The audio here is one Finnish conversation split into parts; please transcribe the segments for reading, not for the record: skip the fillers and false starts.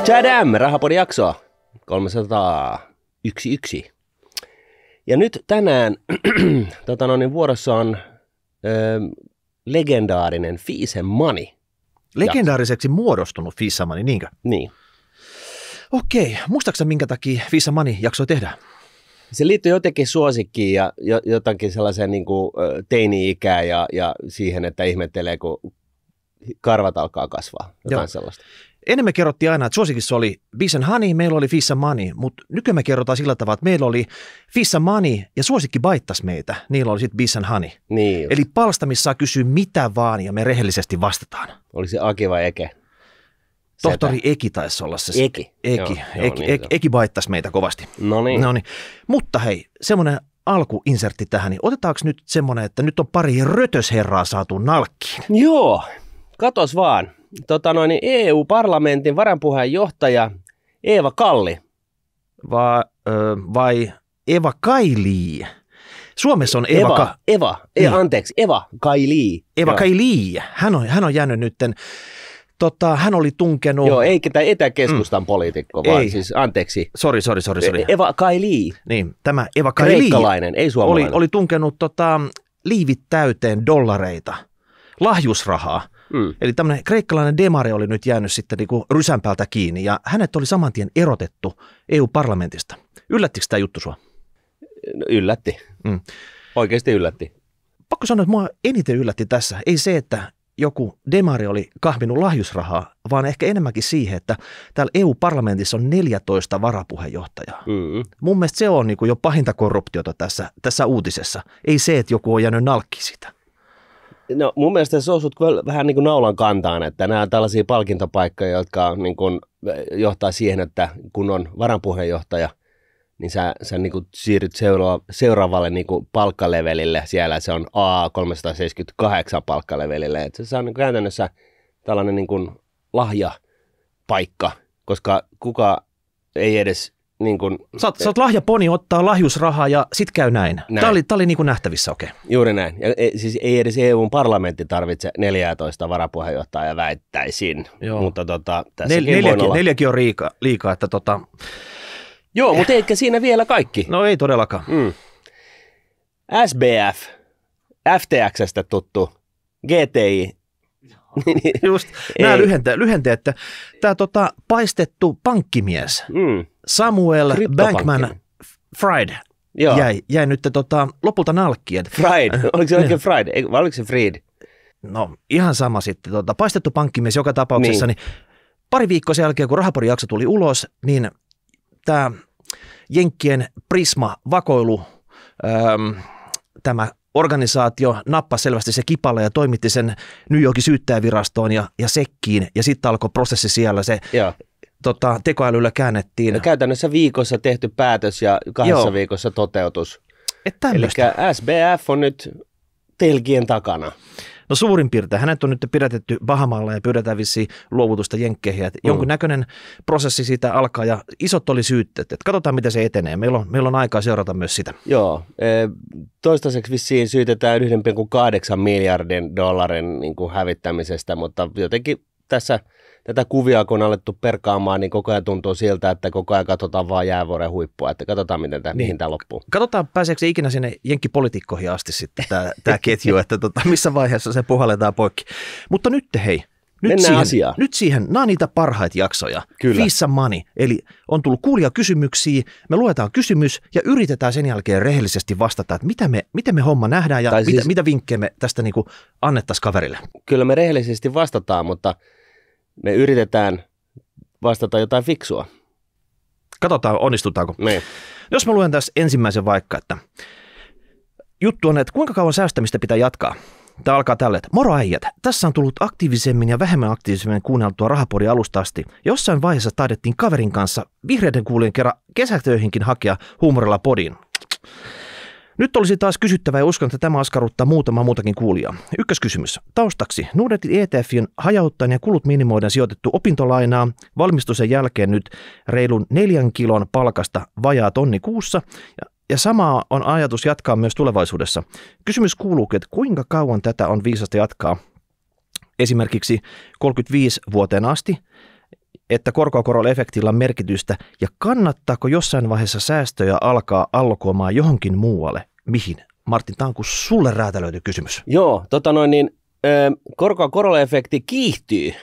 Tadam! Rahapodin jaksoa 311. Ja nyt tänään vuorossa on legendaarinen Fees and Money. Legendaariseksi muodostunut Fees and Money, niinkö? Niin. Okei, muistaaksä minkä takia Fees and Money -jaksoa tehdään? Se liittyy jotenkin suosikkiin ja jotakin sellaiseen niin kuin teini-ikään ja siihen, että ihmettelee, kun karvat alkaa kasvaa. Jotain sellaista. Ennen me kerrottiin aina, että suosikissa oli Fees and Honey, meillä oli Fees and Money, mutta nykyään me kerrotaan sillä tavalla, että meillä oli Fees and Money ja suosikki baittas meitä, niillä oli sitten Fees and Honey. Niin. Eli palsta, missä saa kysyä mitä vaan ja me rehellisesti vastataan. Oli se Aki vai Eke? Tohtori Eki taisi olla se. Eki. Eki baittas meitä kovasti. No niin. Mutta hei, semmoinen alkuinsertti tähän, niin otetaanko nyt semmoinen, että nyt on pari rötösherraa saatu nalkkiin? Joo, katos vaan. EU-parlamentin varapuheenjohtaja Eeva Kalli. Vai Eva Kaili? Suomessa on Eva Kaili. Eva Kaili. Hän on jäänyt nytten. Hän oli tunkenut... Joo, ei ketään etäkeskustan poliitikko, vaan ei. Siis anteeksi. Sori. Eva Kaili. Niin, tämä Eva Kaili. Kreikkalainen, ei suomalainen. Oli tunkenut liivit täyteen dollareita, lahjusrahaa. Eli tämmöinen kreikkalainen demari oli nyt jäänyt sitten niinku rysän päältä kiinni ja hänet oli saman tien erotettu EU-parlamentista. Yllättikö tämä juttu sua? No, yllätti. Oikeasti yllätti. Pakko sanoa, että mua eniten yllätti tässä. Ei se, että joku demari oli kahvinut lahjusrahaa, vaan ehkä enemmänkin siihen, että täällä EU-parlamentissa on 14 varapuheenjohtajaa. Mun mielestä se on niinku jo pahinta korruptiota tässä uutisessa. Ei se, että joku on jäänyt nalkki sitä. No mun mielestä se osut vähän niin kuin naulan kantaan, että nämä on tällaisia palkintopaikkoja, jotka niin kuin johtaa siihen, että kun on varapuheenjohtaja, niin sä niin kuin siirryt seuraavalle niin kuin palkkalevelille. Siellä se on A378 palkkalevelille. Että se on niin kuin käytännössä tällainen niin kuin lahjapaikka, koska kuka ei edes... Niin kun, sä oot lahjaponi, ottaa lahjusrahaa ja sit käy näin. Tämä oli niin kuin nähtävissä, okei. Juuri näin. Ja siis ei edes EU-parlamentti tarvitse 14 varapuheenjohtajaa, väittäisin. Joo. Mutta tässäkin voi olla... Neljäkin on liikaa, että Joo, mutta eikä siinä vielä kaikki. No ei todellakaan. SBF, FTX:stä tuttu, GTI. Just nämä lyhenteet, että tämä paistettu pankkimies, Samuel Bankman-Fried jäi nyt lopulta nalkkien. Fried, oliko se oikein Fried vai oliko se Fried? No ihan sama sitten, paistettu pankkimies joka tapauksessa, niin pari viikkoa sen jälkeen kun Rahapodin jakso tuli ulos, niin tämä Jenkkien Prisma-vakoilu, tämä organisaatio nappasi selvästi se kipalle ja toimitti sen New Yorkin syyttäjävirastoon ja sekkiin ja sitten alkoi prosessi siellä, se tekoälyllä käännettiin. Ja käytännössä viikossa tehty päätös ja 2 viikossa toteutus. Eli SBF on nyt telkien takana. No suurin piirtein. Hänet on nyt pidätetty Bahamalla ja pyydetään vissiin luovutusta jenkkeihin. Jonkunnäköinen prosessi siitä alkaa ja isot oli syytteet. Katsotaan, miten se etenee. Meillä on aikaa seurata myös sitä. Joo. Toistaiseksi vissiin syytetään 1,8 miljardin dollarin niin kuin hävittämisestä, mutta jotenkin tässä tätä kuvia, kun on alettu perkaamaan, niin koko ajan tuntuu siltä, että koko ajan katsotaan vaan jäävuoren huippua, että katsotaan, mihin tämä loppuu. Katsotaan, pääseekö se ikinä sinne jenkkipolitiikkoihin asti sitten tämä ketju, että missä vaiheessa se puhalletaan poikki. Mutta nyt hei, nyt siihen, nämä on niitä parhaita jaksoja. Fees and Money, eli on tullut kuulijakysymyksiä, me luetaan kysymys ja yritetään sen jälkeen rehellisesti vastata, että miten me homma nähdään ja mitä vinkkejä me tästä niin kuin annettaisiin kaverille. Kyllä me rehellisesti vastataan, mutta me yritetään vastata jotain fiksua. Katsotaan, onnistutaanko. Niin. Jos mä luen tässä ensimmäisen vaikka, että juttu on, että kuinka kauan säästämistä pitää jatkaa. Tämä alkaa tälle, että moro äijät, tässä on tullut aktiivisemmin ja vähemmän aktiivisemmin kuunneltua Rahapodin alusta asti. Jossain vaiheessa taidettiin kaverin kanssa vihreiden kuulien kerran kesätöihinkin hakea huumorilla podiin. Nyt olisi taas kysyttävä ja uskon, että tämä askarruttaa muutama muutakin kuulijaa. Ykköskysymys. Taustaksi. Nordetin ETFin hajauttaen ja kulut minimoiden sijoitettu opintolainaa valmistuksen jälkeen nyt reilun 4 kilon palkasta vajaa tonni kuussa. Ja samaa on ajatus jatkaa myös tulevaisuudessa. Kysymys kuuluukin, että kuinka kauan tätä on viisasta jatkaa esimerkiksi 35 vuoteen asti että korkoakorolla efektillä on merkitystä ja kannattaako jossain vaiheessa säästöjä alkaa allokoimaan johonkin muualle? Mihin? Martin, tämä on kuin sulle räätälöity kysymys. Joo, korkoa korolla-efekti kiihtyy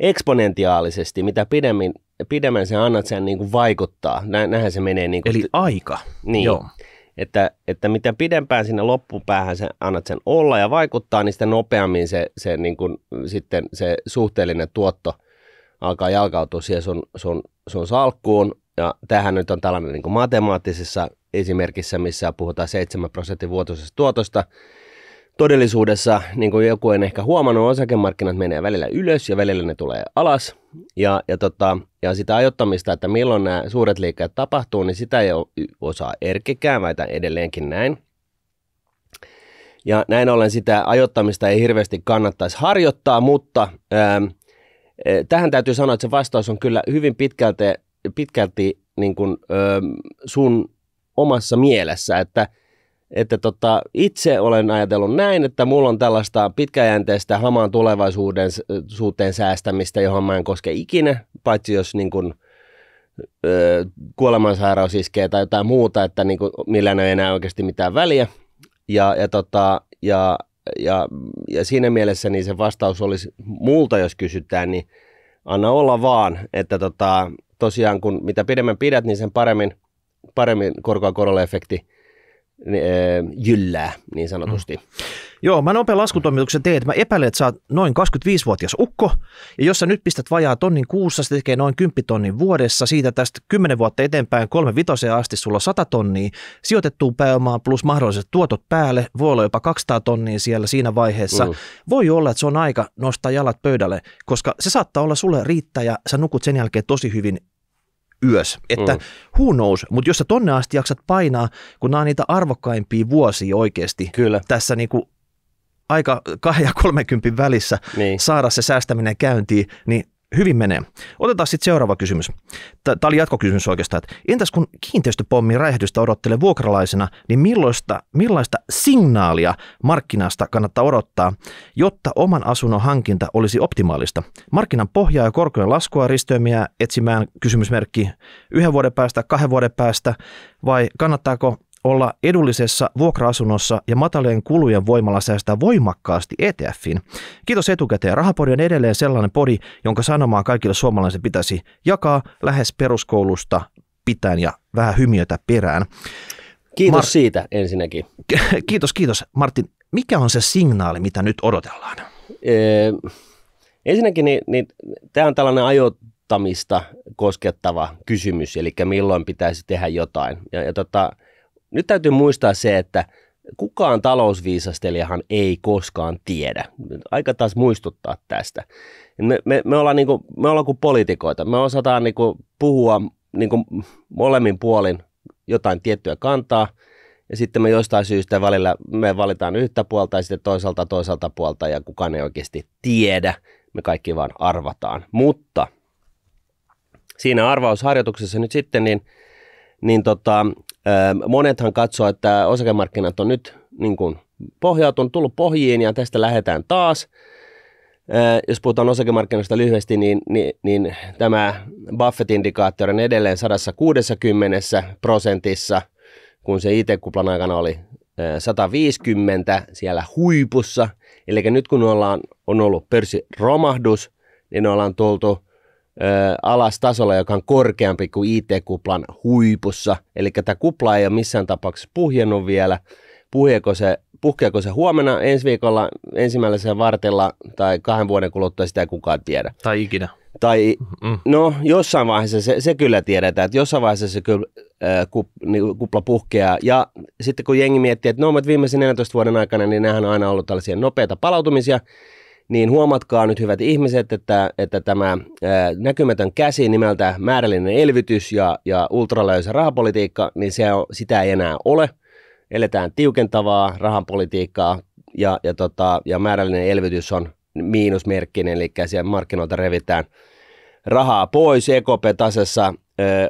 eksponentiaalisesti, mitä pidemmän sen annat sen niin kuin vaikuttaa. Näinhän se menee. Niin kuin, eli aika. Niin, joo. Että mitä pidempään sinne loppupäähän sen annat sen olla ja vaikuttaa, niin sitä nopeammin se, niin kuin, sitten se suhteellinen tuotto alkaa jalkautua siihen sun salkkuun. Ja tämähän nyt on tällainen niin kuin matemaattisessa esimerkissä, missä puhutaan 7% vuotuisesta tuotosta. Todellisuudessa, niin kuin joku en ehkä huomannut, osakemarkkinat menee välillä ylös ja välillä ne tulee alas. Ja sitä ajoittamista, että milloin nämä suuret liikkeet tapahtuu, niin sitä ei osaa erkekään, väitän edelleenkin näin. Ja näin ollen sitä ajoittamista ei hirveästi kannattaisi harjoittaa, mutta tähän täytyy sanoa, että se vastaus on kyllä hyvin pitkälti niin kuin, sun omassa mielessä, että itse olen ajatellut näin, että mulla on tällaista pitkäjänteistä hamaan tulevaisuuteen säästämistä, johon mä en koske ikinä, paitsi jos niin kuin, kuolemansairaus iskee tai jotain muuta, että niin kuin, millä ei enää oikeasti mitään väliä. Ja siinä mielessä niin se vastaus olisi multa, jos kysytään, niin anna olla vaan, että tosiaan kun mitä pidemmän pidät, niin sen paremmin korkoa korolla efekti jyllää niin sanotusti. Joo, mä nopean laskutoimituksen teen, että mä epäilen, että sä oot noin 25-vuotias ukko, ja jos sä nyt pistät vajaa tonnin kuussa, se tekee noin 10 tonnin vuodessa, siitä tästä 10 vuotta eteenpäin 3/5 asti sulla on 100 tonnia, sijoitettua pääomaa plus mahdolliset tuotot päälle, voi olla jopa 200 tonnia siellä siinä vaiheessa. Voi olla, että se on aika nostaa jalat pöydälle, koska se saattaa olla sulle riittää ja sä nukut sen jälkeen tosi hyvin yös, että who knows, mutta jos sä tonne asti jaksat painaa, kun nämä on niitä arvokkaimpia vuosia oikeasti kyllä. Tässä niinku aika 2 ja 30 välissä niin saada se säästäminen käyntiin, niin hyvin menee. Otetaan sitten seuraava kysymys. Tämä oli jatkokysymys oikeastaan, että entäs kun kiinteistöpommin räjähdystä odottelee vuokralaisena, niin millaista signaalia markkinasta kannattaa odottaa, jotta oman asunnon hankinta olisi optimaalista? Markkinan pohjaa ja korkojen laskua risteämiä etsimään kysymysmerkki 1 vuoden päästä, 2 vuoden päästä, vai kannattaako olla edullisessa vuokra-asunnossa ja matalien kulujen voimalla säästää voimakkaasti ETF:iin. Kiitos etukäteen. Rahapodi on edelleen sellainen podi, jonka sanomaa kaikille suomalaisille pitäisi jakaa lähes peruskoulusta pitäen ja vähän hymiötä perään. Kiitos siitä ensinnäkin. Kiitos. Martin, mikä on se signaali, mitä nyt odotellaan? Ensinnäkin niin tämä on tällainen ajoittamista koskettava kysymys, eli milloin pitäisi tehdä jotain. Nyt täytyy muistaa se, että kukaan talousviisastelijahan ei koskaan tiedä. Aika taas muistuttaa tästä. Me ollaan kuin poliitikoita. Me osataan puhua molemmin puolin jotain tiettyä kantaa, ja sitten me jostain syystä välillä me valitaan yhtä puolta ja sitten toiselta puolta, ja kukaan ei oikeasti tiedä. Me kaikki vaan arvataan. Mutta siinä arvausharjoituksessa nyt sitten monethan katsoo, että osakemarkkinat on nyt niin kuin tullut pohjiin ja tästä lähdetään taas. Jos puhutaan osakemarkkinoista lyhyesti, niin tämä Buffett-indikaattori on edelleen 160%, kun se IT-kuplan aikana oli 150 siellä huipussa. Eli nyt kun on ollut pörssiromahdus, niin ollaan tultu alas tasolla, joka on korkeampi kuin IT-kuplan huipussa. Eli tämä kupla ei ole missään tapauksessa puhjennut vielä. Puhkeako se huomenna, ensi viikolla, ensimmäisellä vartilla tai 2 vuoden kuluttua, sitä ei kukaan tiedä. Tai ikinä. No jossain vaiheessa se kyllä tiedetään, että jossain vaiheessa se kyllä kupla puhkeaa. Ja sitten kun jengi miettii, että viimeisen 14 vuoden aikana, niin nehän on aina ollut tällaisia nopeita palautumisia, niin huomatkaa nyt hyvät ihmiset, että tämä näkymätön käsi nimeltä määrällinen elvytys ja ultralöysä rahapolitiikka, niin sitä ei enää ole. Eletään tiukentavaa rahapolitiikkaa ja määrällinen elvytys on miinusmerkkinen, eli siellä markkinoilta revitään rahaa pois. EKP-tasessa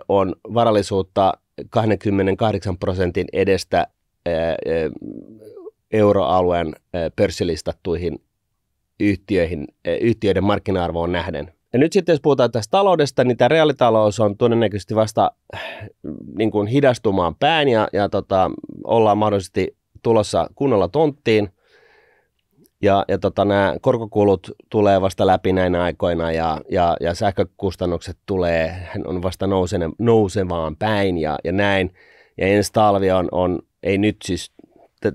on varallisuutta 28% edestä euroalueen pörssilistattuihin yhtiöiden markkina-arvoon nähden. Ja nyt sitten jos puhutaan tästä taloudesta, niin tämä reaalitalous on todennäköisesti vasta niin kuin hidastumaan päin ja ollaan mahdollisesti tulossa kunnolla tonttiin. Ja nämä korkokulut tulee vasta läpi näinä aikoina ja sähkökustannukset on vasta nousevaan päin ja näin. Ja ensi talvi ei nyt siis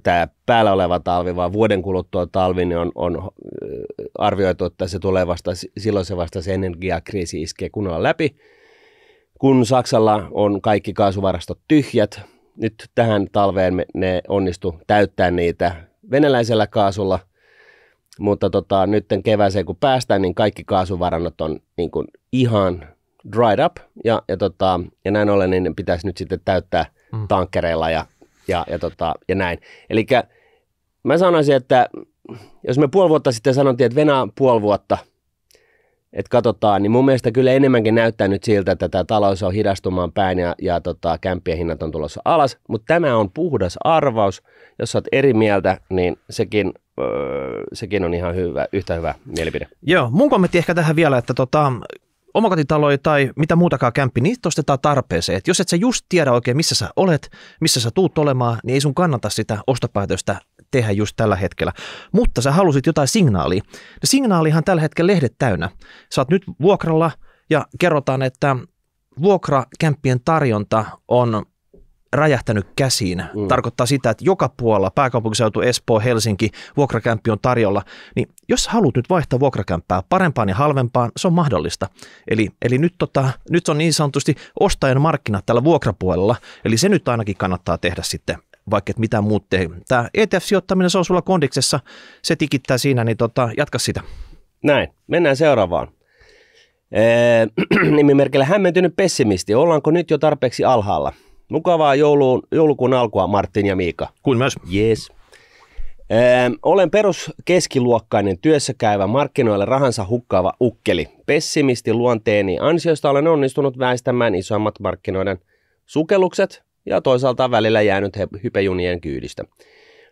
tämä päällä oleva talvi, vaan vuoden kuluttua talvi, niin on arvioitu, että se tulee silloin se energiakriisi iskee kunnolla läpi. Kun Saksalla on kaikki kaasuvarastot tyhjät, nyt tähän talveen ne onnistu täyttää niitä venäläisellä kaasulla, mutta nyt kevääseen kun päästään, niin kaikki kaasuvarannot on niin kuin ihan dried up ja näin ollen niin ne pitäisi nyt sitten täyttää tankkereilla ja näin. Eli mä sanoisin, että jos me puoli vuotta sitten sanottiin, että Venäjä puoli vuotta, että katsotaan, niin mun mielestä kyllä enemmänkin näyttää nyt siltä, että tämä talous on hidastumaan päin ja kämppien hinnat on tulossa alas, mutta tämä on puhdas arvaus. Jos sä oot eri mieltä, niin sekin on ihan yhtä hyvä mielipide. Joo, mun kommentti ehkä tähän vielä, että omakotitaloja tai mitä muutakaan kämppi, niitä ostetaan tarpeeseen. Et jos et sä just tiedä oikein, missä sä olet, missä sä tuut olemaan, niin ei sun kannata sitä ostopäätöstä tehdä just tällä hetkellä. Mutta sä halusit jotain signaalia. Ja signaalihan tällä hetkellä lehdet täynnä. Sä oot nyt vuokralla ja kerrotaan, että vuokrakämppien tarjonta on räjähtänyt käsiin. Tarkoittaa sitä, että joka puolella, pääkaupunkiseutu, Espoo, Helsinki, vuokrakämppi on tarjolla. Niin jos haluat nyt vaihtaa vuokrakämppää parempaan ja halvempaan, se on mahdollista. Eli nyt on niin sanotusti ostajan markkinat tällä vuokrapuolella, eli se nyt ainakin kannattaa tehdä sitten, vaikka et mitään muut tee. Tämä ETF-sijoittaminen, se on sulla kondiksessa, se tikittää siinä, niin jatka sitä. Näin, mennään seuraavaan. Nimimerkillä hämmentynyt pessimisti. Ollaanko nyt jo tarpeeksi alhaalla? Mukavaa joulukuun alkua, Martin ja Miika. Kuin myös. Yes. Olen peruskeskiluokkainen työssäkäyvä markkinoille rahansa hukkaava ukkeli. Pessimisti luonteeni ansiosta olen onnistunut väistämään isommat markkinoiden sukellukset ja toisaalta välillä jäänyt hypejunien kyydistä.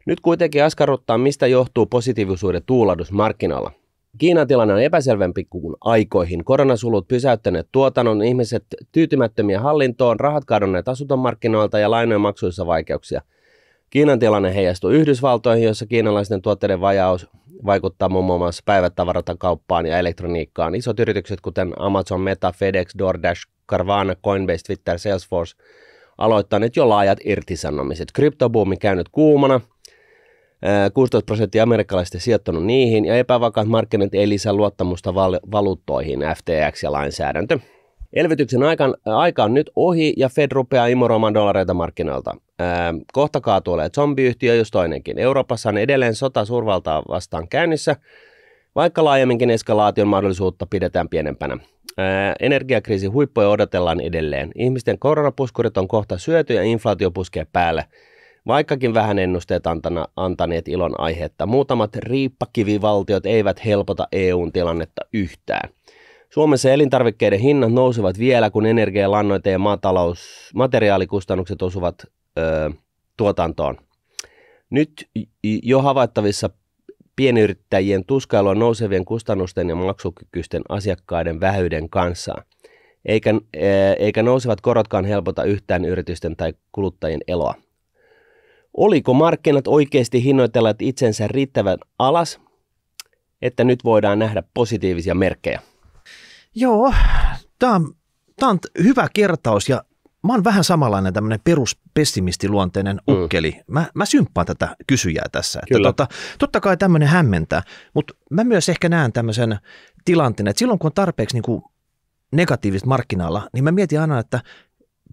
Nyt kuitenkin askarruttaa, mistä johtuu positiivisuuden tuulahdus markkinoilla. Kiinan tilanne on epäselvempi kuin aikoihin. Koronasulut pysäyttäneet tuotannon, ihmiset tyytymättömiä hallintoon, rahat kadonneet asuntomarkkinoilta ja lainojen maksuissa vaikeuksia. Kiinan tilanne heijastuu Yhdysvaltoihin, jossa kiinalaisten tuotteiden vajaus vaikuttaa muun muassa päivätavarata kauppaan ja elektroniikkaan. Isot yritykset kuten Amazon, Meta, FedEx, DoorDash, Carvana, Coinbase, Twitter, Salesforce aloittaneet jo laajat irtisanomiset. Kryptobuumi käynyt kuumana. 16% amerikkalaisista sijoittanut niihin ja epävakaat markkinat ei lisää luottamusta valuuttoihin, FTX ja lainsäädäntö. Elvytyksen aika on nyt ohi ja Fed rupeaa imuroimaan dollareita markkinoilta. Kohta kaatuilee zombiyhtiö, jos toinenkin. Euroopassa on edelleen sota suurvaltaa vastaan käynnissä, vaikka laajemminkin eskalaation mahdollisuutta pidetään pienempänä. Energiakriisin huippuja odotellaan edelleen. Ihmisten koronapuskurit on kohta syöty ja inflaatio puskee päälle. Vaikkakin vähän ennusteet antaneet ilon aihetta, muutamat riippakivivaltiot eivät helpota EUn tilannetta yhtään. Suomessa elintarvikkeiden hinnat nousevat vielä, kun energia-, lannoite- ja materiaalikustannukset osuvat tuotantoon. Nyt jo havaittavissa pienyrittäjien tuskailua nousevien kustannusten ja maksukykyisten asiakkaiden vähyyden kanssa, eikä nousevat korotkaan helpota yhtään yritysten tai kuluttajien eloa. Oliko markkinat oikeasti hinnoitelleet itsensä riittävän alas, että nyt voidaan nähdä positiivisia merkkejä? Joo, tämä on hyvä kertaus ja mä oon vähän samanlainen tämmöinen peruspessimistiluonteinen ukkeli. Mä symppaan tätä kysyjää tässä. Että totta kai tämmöinen hämmentää, mutta mä myös ehkä näen tämmöisen tilanteen, että silloin kun on tarpeeksi niin kuin negatiivista markkinaalla, niin mä mietin aina, että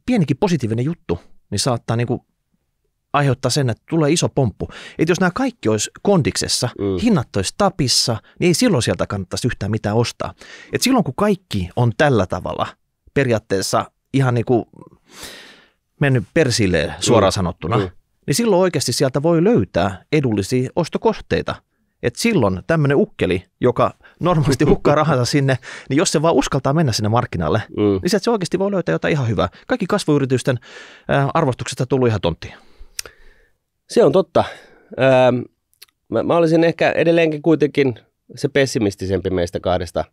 pienikin positiivinen juttu niin saattaa niin kuin aiheuttaa sen, että tulee iso pomppu. Että jos nämä kaikki olisi kondiksessa, hinnat olisi tapissa, niin ei silloin sieltä kannattaisi yhtään mitään ostaa. Et silloin kun kaikki on tällä tavalla periaatteessa ihan niin kuin mennyt persilleen suoraan sanottuna, niin silloin oikeasti sieltä voi löytää edullisia ostokohteita. Et silloin tämmöinen ukkeli, joka normaalisti hukkaa rahansa sinne, niin jos se vaan uskaltaa mennä sinne markkinalle, niin sieltä se oikeasti voi löytää jotain ihan hyvää. Kaikki kasvuyritysten arvostuksesta tullut ihan tonttiin. Se on totta. Mä olisin ehkä edelleenkin kuitenkin se pessimistisempi meistä kahdesta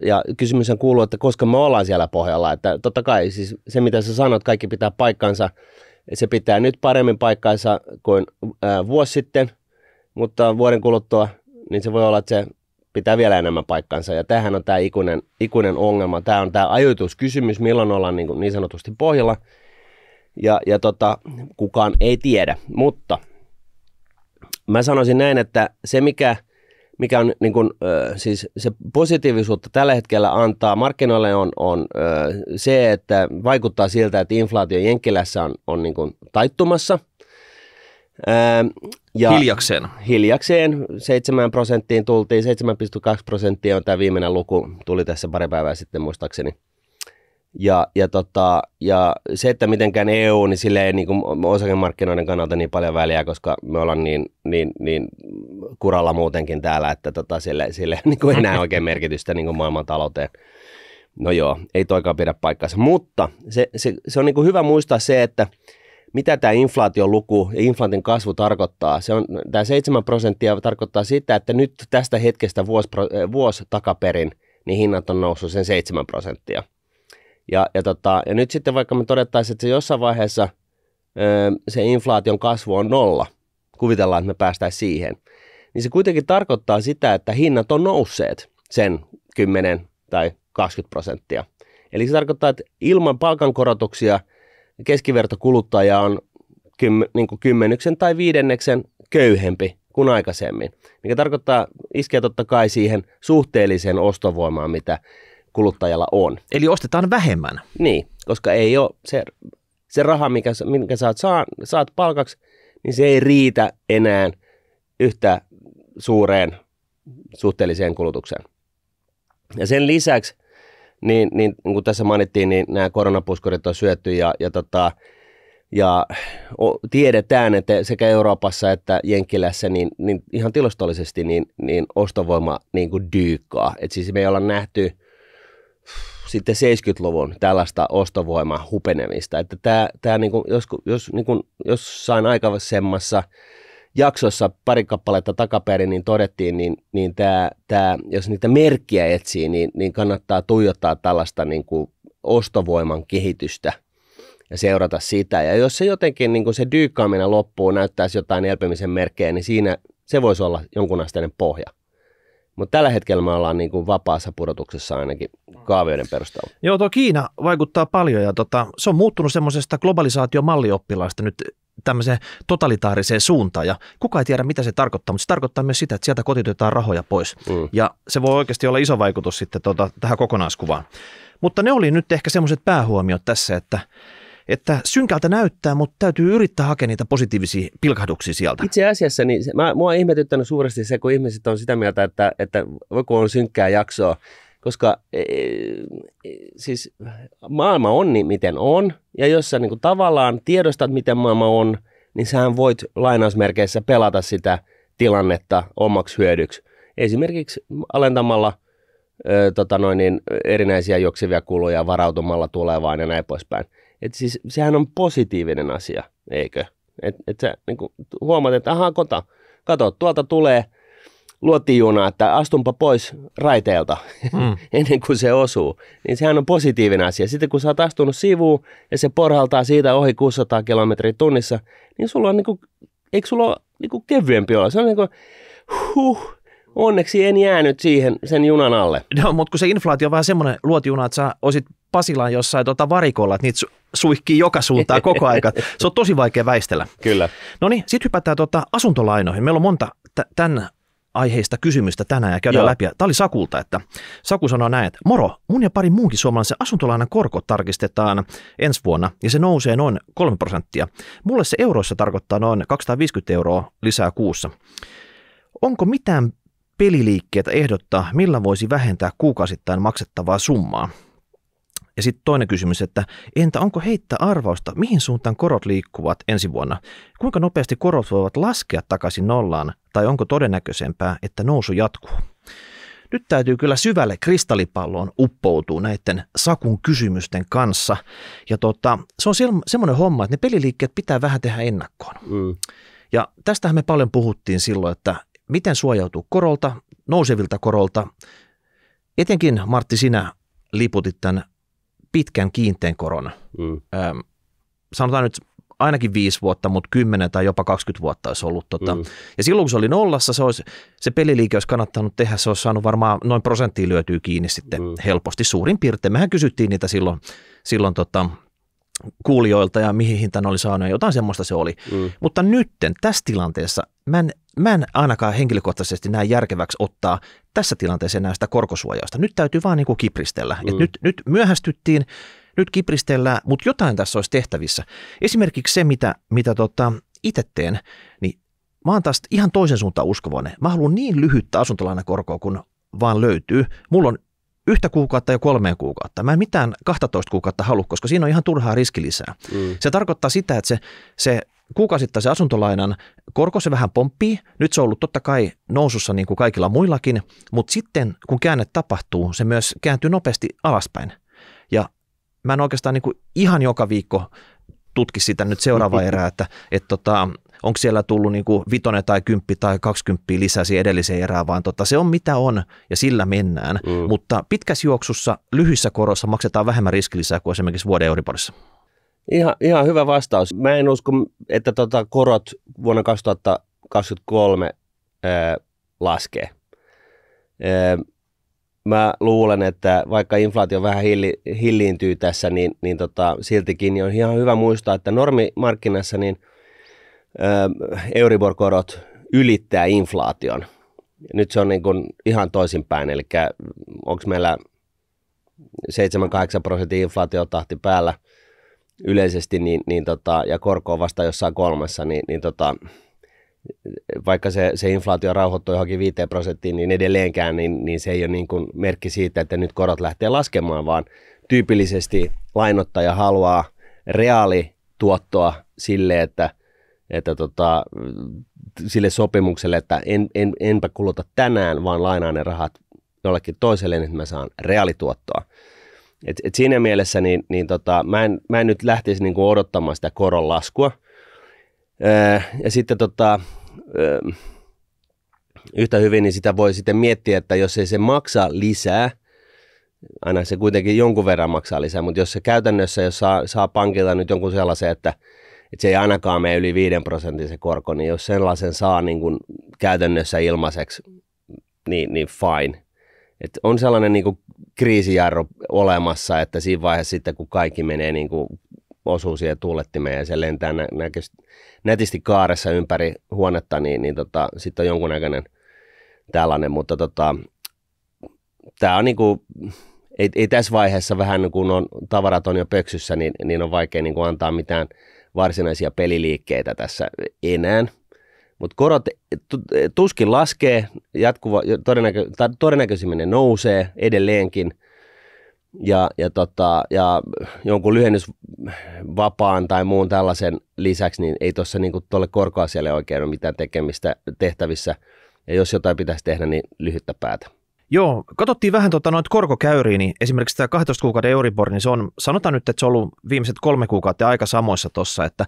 Ja kysymys kuuluu, että koska me ollaan siellä pohjalla, että totta kai siis se mitä sä sanot, kaikki pitää paikkansa, se pitää nyt paremmin paikkansa kuin vuosi sitten, mutta vuoden kuluttua, niin se voi olla, että se pitää vielä enemmän paikkansa. Ja tämähän on tämä ikuinen ongelma. Tämä on tämä ajoituskysymys, milloin ollaan niin sanotusti pohjalla. Ja kukaan ei tiedä. Mutta mä sanoisin näin, että se mikä on niin kuin, siis se positiivisuutta tällä hetkellä antaa markkinoille on se, että vaikuttaa siltä, että inflaatio Jenkkilässä on niin kuin taittumassa. Ja hiljakseen 7% tultiin, 7,2% on tämä viimeinen luku, tuli tässä pari päivää sitten muistaakseni. Ja se, että mitenkään EU, niin sille ei niin kuin osakemarkkinoiden kannalta niin paljon väliä, koska me ollaan niin kuralla muutenkin täällä, että sille ei niin kuin enää oikein merkitystä niin kuin maailmantalouteen. No joo, ei toikaan pidä paikkansa, mutta se on niin kuin hyvä muistaa se, että mitä tämä inflaation luku ja inflaation kasvu tarkoittaa. Tämä 7% tarkoittaa sitä, että nyt tästä hetkestä vuosi takaperin, niin hinnat on noussut sen 7%. Ja nyt sitten vaikka me todettaisiin, että se jossain vaiheessa se inflaation kasvu on 0, kuvitellaan, että me päästään siihen, niin se kuitenkin tarkoittaa sitä, että hinnat on nousseet sen 10 tai 20%. Eli se tarkoittaa, että ilman palkankorotuksia keskivertokuluttaja on niin kuin 10 tai 5 köyhempi kuin aikaisemmin, mikä tarkoittaa, iskee totta kai siihen suhteelliseen ostovoimaan, mitä kuluttajalla on. Eli ostetaan vähemmän. Niin, koska ei ole se raha, minkä saat palkaksi, niin se ei riitä enää yhtä suureen suhteelliseen kulutukseen. Ja sen lisäksi, niin kuin tässä mainittiin, niin nämä koronapuskurit on syötty ja tiedetään, että sekä Euroopassa että Jenkkilässä niin ihan tilastollisesti niin ostovoima niin kuin dyykkaa. Et siis me ei olla nähty sitten 70-luvun tällaista ostovoimaa hupenemista. Että tämä niin kuin, jos niin kuin jossain aikaisemmassa jaksossa pari kappaletta takaperin niin todettiin, niin tämä, jos niitä merkkiä etsii, niin kannattaa tuijottaa tällaista niin kuin ostovoiman kehitystä ja seurata sitä. Ja jos se jotenkin niin kuin se dyykkaaminen loppuu, näyttäisi jotain elpymisen merkkejä, niin siinä se voisi olla jonkunasteinen pohja. Mutta tällä hetkellä me ollaan niin kuin vapaassa pudotuksessa ainakin kaavioiden perusteella. Joo, tuo Kiina vaikuttaa paljon ja se on muuttunut semmoisesta globalisaatiomallioppilaasta nyt tämmöiseen totalitaariseen suuntaan ja kukaan ei tiedä mitä se tarkoittaa, mutta se tarkoittaa myös sitä, että sieltä kotiutetaan rahoja pois ja se voi oikeasti olla iso vaikutus sitten tähän kokonaiskuvaan. Mutta ne oli nyt ehkä semmoiset päähuomiot tässä, että synkältä näyttää, mutta täytyy yrittää hakea niitä positiivisia pilkahduksia sieltä. Itse asiassa niin mua on ihmetyttänyt suuresti se, kun ihmiset on sitä mieltä, että kun on synkkää jaksoa, koska siis maailma on niin, miten on, ja jos sä niin kuin tavallaan tiedostat, miten maailma on, niin sähän voit lainausmerkeissä pelata sitä tilannetta omaksi hyödyksi. Esimerkiksi alentamalla erinäisiä juoksevia kuluja, varautumalla tulevaan ja näin poispäin. Et siis sehän on positiivinen asia, eikö? Et sä niin kuin huomaat, että kato, tuolta tulee luotijuna, että astunpa pois raiteelta ennen kuin se osuu. Niin sehän on positiivinen asia. Sitten kun sä oot astunut sivuun ja se porhaltaa siitä ohi 600 kilometriä tunnissa, niin sulla on eikö sulla ole kevyempi olla? Se on onneksi en jäänyt sen junan alle. No, mutta kun se inflaatio on vähän semmoinen luotijuna, että sä olisit Pasilaan jossain varikolla, että niitä suihkii joka suuntaan koko aika. Se on tosi vaikea väistellä. Kyllä. No niin, sitten hypätään asuntolainoihin. Meillä on monta tämän aiheista kysymystä tänään ja käydään läpi. Tämä oli Sakulta, että Saku sanoo näin, että moro, mun ja pari muunkin suomalaisen asuntolainan korko tarkistetaan ensi vuonna ja se nousee noin 3%. Mulle se euroissa tarkoittaa noin 250 € lisää kuussa. Onko mitään peliliikkeitä ehdottaa, millä voisi vähentää kuukausittain maksettavaa summaa? Ja sitten toinen kysymys, että entä onko heittää arvausta, mihin suuntaan korot liikkuvat ensi vuonna? Kuinka nopeasti korot voivat laskea takaisin nollaan, tai onko todennäköisempää, että nousu jatkuu? Nyt täytyy kyllä syvälle kristallipalloon uppoutua näiden Sakun kysymysten kanssa. Ja se on semmoinen homma, että ne peliliikkeet pitää vähän tehdä ennakkoon. Ja tästähän me paljon puhuttiin silloin, että miten suojautuu korolta, nousevilta korolta, etenkin Martti, sinä liputit tämän pitkän kiinteän koron. Sanotaan nyt ainakin 5 vuotta, mutta 10 tai jopa 20 vuotta olisi ollut. Ja silloin kun se oli nollassa, se peliliike olisi kannattanut tehdä, se olisi saanut varmaan noin prosenttia lyötyä kiinni sitten helposti suurin piirtein. Mehän kysyttiin niitä silloin kuulijoilta ja mihin hintaan oli saanut ja jotain semmoista se oli. Mutta nytten tässä tilanteessa mä en ainakaan henkilökohtaisesti näe järkeväksi ottaa tässä tilanteessa enää sitä korkosuojausta. Nyt täytyy vaan niin kuin kipristellä. Et nyt myöhästyttiin, nyt kipristellään, mutta jotain tässä olisi tehtävissä. Esimerkiksi se, mitä itse teen, niin mä oon taas ihan toisen suuntaan uskovainen. Mä haluan niin lyhyttä asuntolainakorkoa, kun vaan löytyy. Mulla on 1 kuukautta ja 3 kuukautta. Mä en mitään 12 kuukautta halua, koska siinä on ihan turhaa riskilisää. Se tarkoittaa sitä, että se kuukausittaisen asuntolainan korko se vähän pomppii. Nyt se on ollut totta kai nousussa niin kuin kaikilla muillakin, mutta sitten kun käänne tapahtuu, se myös kääntyy nopeasti alaspäin. Ja mä en oikeastaan niin kuin ihan joka viikko tutki sitä nyt seuraava erää, että onko siellä tullut niin kuin 5 tai 10 tai 20 lisää siihen edelliseen erään, vaan se on mitä on ja sillä mennään. Mutta pitkässä juoksussa lyhyissä korossa maksetaan vähemmän riskilisää kuin esimerkiksi vuoden Euriborissa. Ihan hyvä vastaus. Mä en usko, että korot vuonna 2023 laskee. Mä luulen, että vaikka inflaatio vähän hilliintyy tässä, niin siltikin on ihan hyvä muistaa, että normimarkkinassa niin Euribor-korot ylittää inflaation. Nyt se on niin kuin ihan toisinpäin, eli onko meillä 7-8% inflaatiotahti päällä yleisesti, ja korko on vasta jossain 3, vaikka se inflaatio rauhoittuu johonkin 5%, niin edelleenkään niin se ei ole niin kuin merkki siitä, että nyt korot lähtee laskemaan, vaan tyypillisesti lainottaja haluaa reaalituottoa sille, että sille sopimukselle, että enpä kuluta tänään, vaan lainaan ne rahat jollekin toiselle, niin että mä saan reaalituottoa. Et siinä mielessä mä en nyt lähtisi niin kuin odottamaan sitä koron laskua. Ja sitten yhtä hyvin niin sitä voi sitten miettiä, että jos ei se maksa lisää, aina se kuitenkin jonkun verran maksaa lisää, mutta jos se käytännössä, jos saa pankilta nyt jonkun sellaisen, että se ei ainakaan mene yli 5% se korko, niin jos sellaisen saa niin kuin käytännössä ilmaiseksi, niin fine. Et on sellainen niin kuin kriisijarru olemassa, että siinä vaiheessa sitten, kun kaikki menee niin kuin osuu siihen tuulettimeen ja se lentää nätisti kaaressa ympäri huonetta, niin sitten on jonkunnäköinen tällainen, mutta tämä on niin kuin, ei tässä vaiheessa vähän kun tavarat on jo pöksyssä, niin on vaikea niin kuin antaa mitään varsinaisia peliliikkeitä tässä enää. Mutta korot tuskin laskee, todennäköisimmin ne nousee edelleenkin, ja jonkun lyhennysvapaan tai muun tällaisen lisäksi, niin ei tuossa niinku tuolle korkoasialle oikein ole mitään tekemistä tehtävissä, ja jos jotain pitäisi tehdä, niin lyhyttä päätä. Joo, katsottiin vähän noita korkokäyriä, niin esimerkiksi tämä 12 kuukauden Euribor, niin se on, sanotaan nyt, että se on ollut viimeiset 3 kuukautta aika samoissa tuossa, että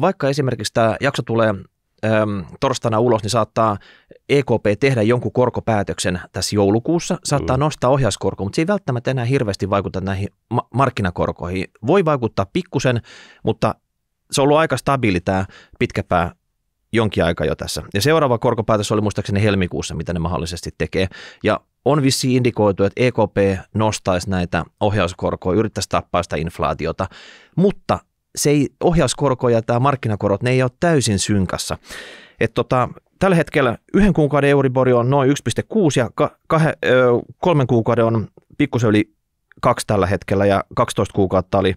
vaikka esimerkiksi tämä jakso tulee torstaina ulos, niin saattaa EKP tehdä jonkun korkopäätöksen tässä joulukuussa, saattaa nostaa ohjauskorkoa, mutta se ei välttämättä enää hirveästi vaikuta näihin markkinakorkoihin. Voi vaikuttaa pikkusen, mutta se on ollut aika stabiili tämä pitkäpää jonkin aikaa jo tässä. Ja seuraava korkopäätös oli muistaakseni helmikuussa, mitä ne mahdollisesti tekee. Ja on vissiin indikoitu, että EKP nostaisi näitä ohjauskorkoa, yrittäisi tappaa sitä inflaatiota, mutta se ei, ohjauskorko ja tämä markkinakorot, ne ei ole täysin synkassa. Tällä hetkellä 1 kuukauden Euribor on noin 1,6 ja 3 kuukauden on pikkusen yli 2 tällä hetkellä ja 12 kuukautta oli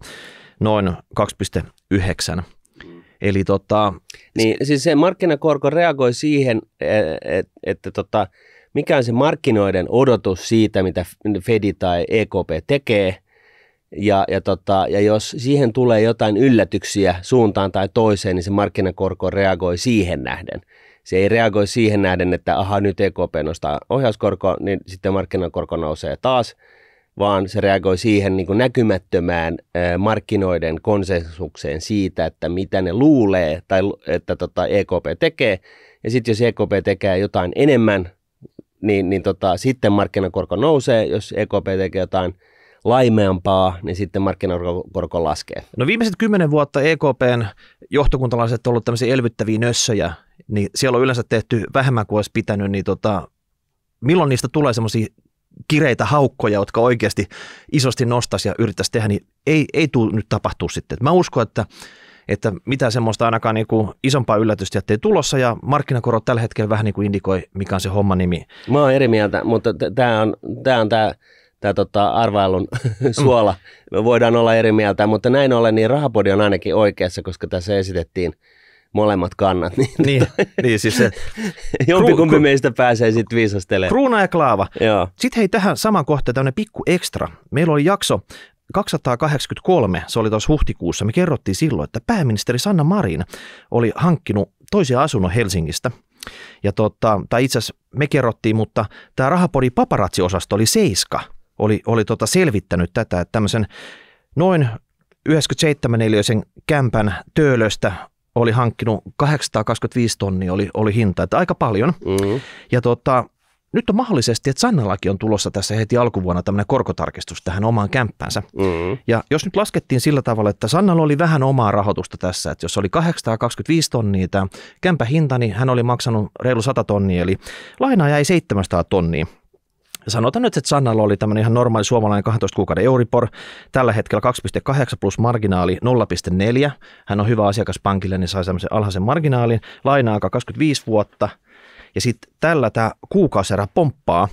noin 2,9. Eli niin, siis se markkinakorko reagoi siihen, että mikä on se markkinoiden odotus siitä, mitä Fed tai EKP tekee, ja jos siihen tulee jotain yllätyksiä suuntaan tai toiseen, niin se markkinakorko reagoi siihen nähden. Se ei reagoi siihen nähden, että nyt EKP nostaa ohjauskorko, niin sitten markkinakorko nousee taas, vaan se reagoi siihen niin kuin näkymättömään markkinoiden konsensukseen siitä, että mitä ne luulee tai että EKP tekee. Ja sitten jos EKP tekee jotain enemmän, sitten markkinakorko nousee, jos EKP tekee jotain laimeampaa, niin sitten markkinakorko laskee. No viimeiset 10 vuotta EKPn johtokuntalaiset on ollut tämmöisiä elvyttäviä nössöjä, niin siellä on yleensä tehty vähemmän kuin olisi pitänyt, niin milloin niistä tulee semmoisia kireitä haukkoja, jotka oikeasti isosti nostaisi ja yrittäisi tehdä, niin ei tule nyt tapahtua sitten. Mä uskon, että mitään semmoista ainakaan niin kuin isompaa yllätystä ei tulossa, ja markkinakorot tällä hetkellä vähän niin kuin indikoi, mikä on se homman nimi. Mä oon eri mieltä, mutta tämä on arvailun suola. Me voidaan olla eri mieltä, mutta näin ollen niin Rahapodi on ainakin oikeassa, koska tässä esitettiin molemmat kannat. Niin siis se jompikumpi meistä pääsee sitten viisastelemaan. Kruuna ja klaava. Joo. Sitten hei, tähän samaan kohtaan tämmöinen pikku ekstra. Meillä oli jakso 283, se oli tuossa huhtikuussa. Me kerrottiin silloin, että pääministeri Sanna Marin oli hankkinut toisen asunnon Helsingistä. Ja tai itse asiassa me kerrottiin, mutta tämä Rahapodin paparazzi-osasto oli Seiska. Oli selvittänyt tätä, että tämmöisen noin 97-neliöisen kämpän Töölöstä oli hankkinut 825 tonnia oli hinta, että aika paljon. Mm-hmm. Ja nyt on mahdollisesti, että Sannallakin on tulossa tässä heti alkuvuonna tämmöinen korkotarkistus tähän omaan kämppänsä. Mm-hmm. Ja jos nyt laskettiin sillä tavalla, että Sannalla oli vähän omaa rahoitusta tässä, että jos oli 825 tonnia tämä kämpän hinta, niin hän oli maksanut reilu 100 tonnia, eli lainaa jäi 700 tonnia. Sanotaan nyt, että Sannalla oli tämmöinen ihan normaali suomalainen 12 kuukauden Euribor, tällä hetkellä 2,8 plus marginaali 0,4. Hän on hyvä asiakas pankille, niin sai semmoisen alhaisen marginaalin, laina-aika 25 vuotta, ja sitten tällä tämä kuukausierä pomppaa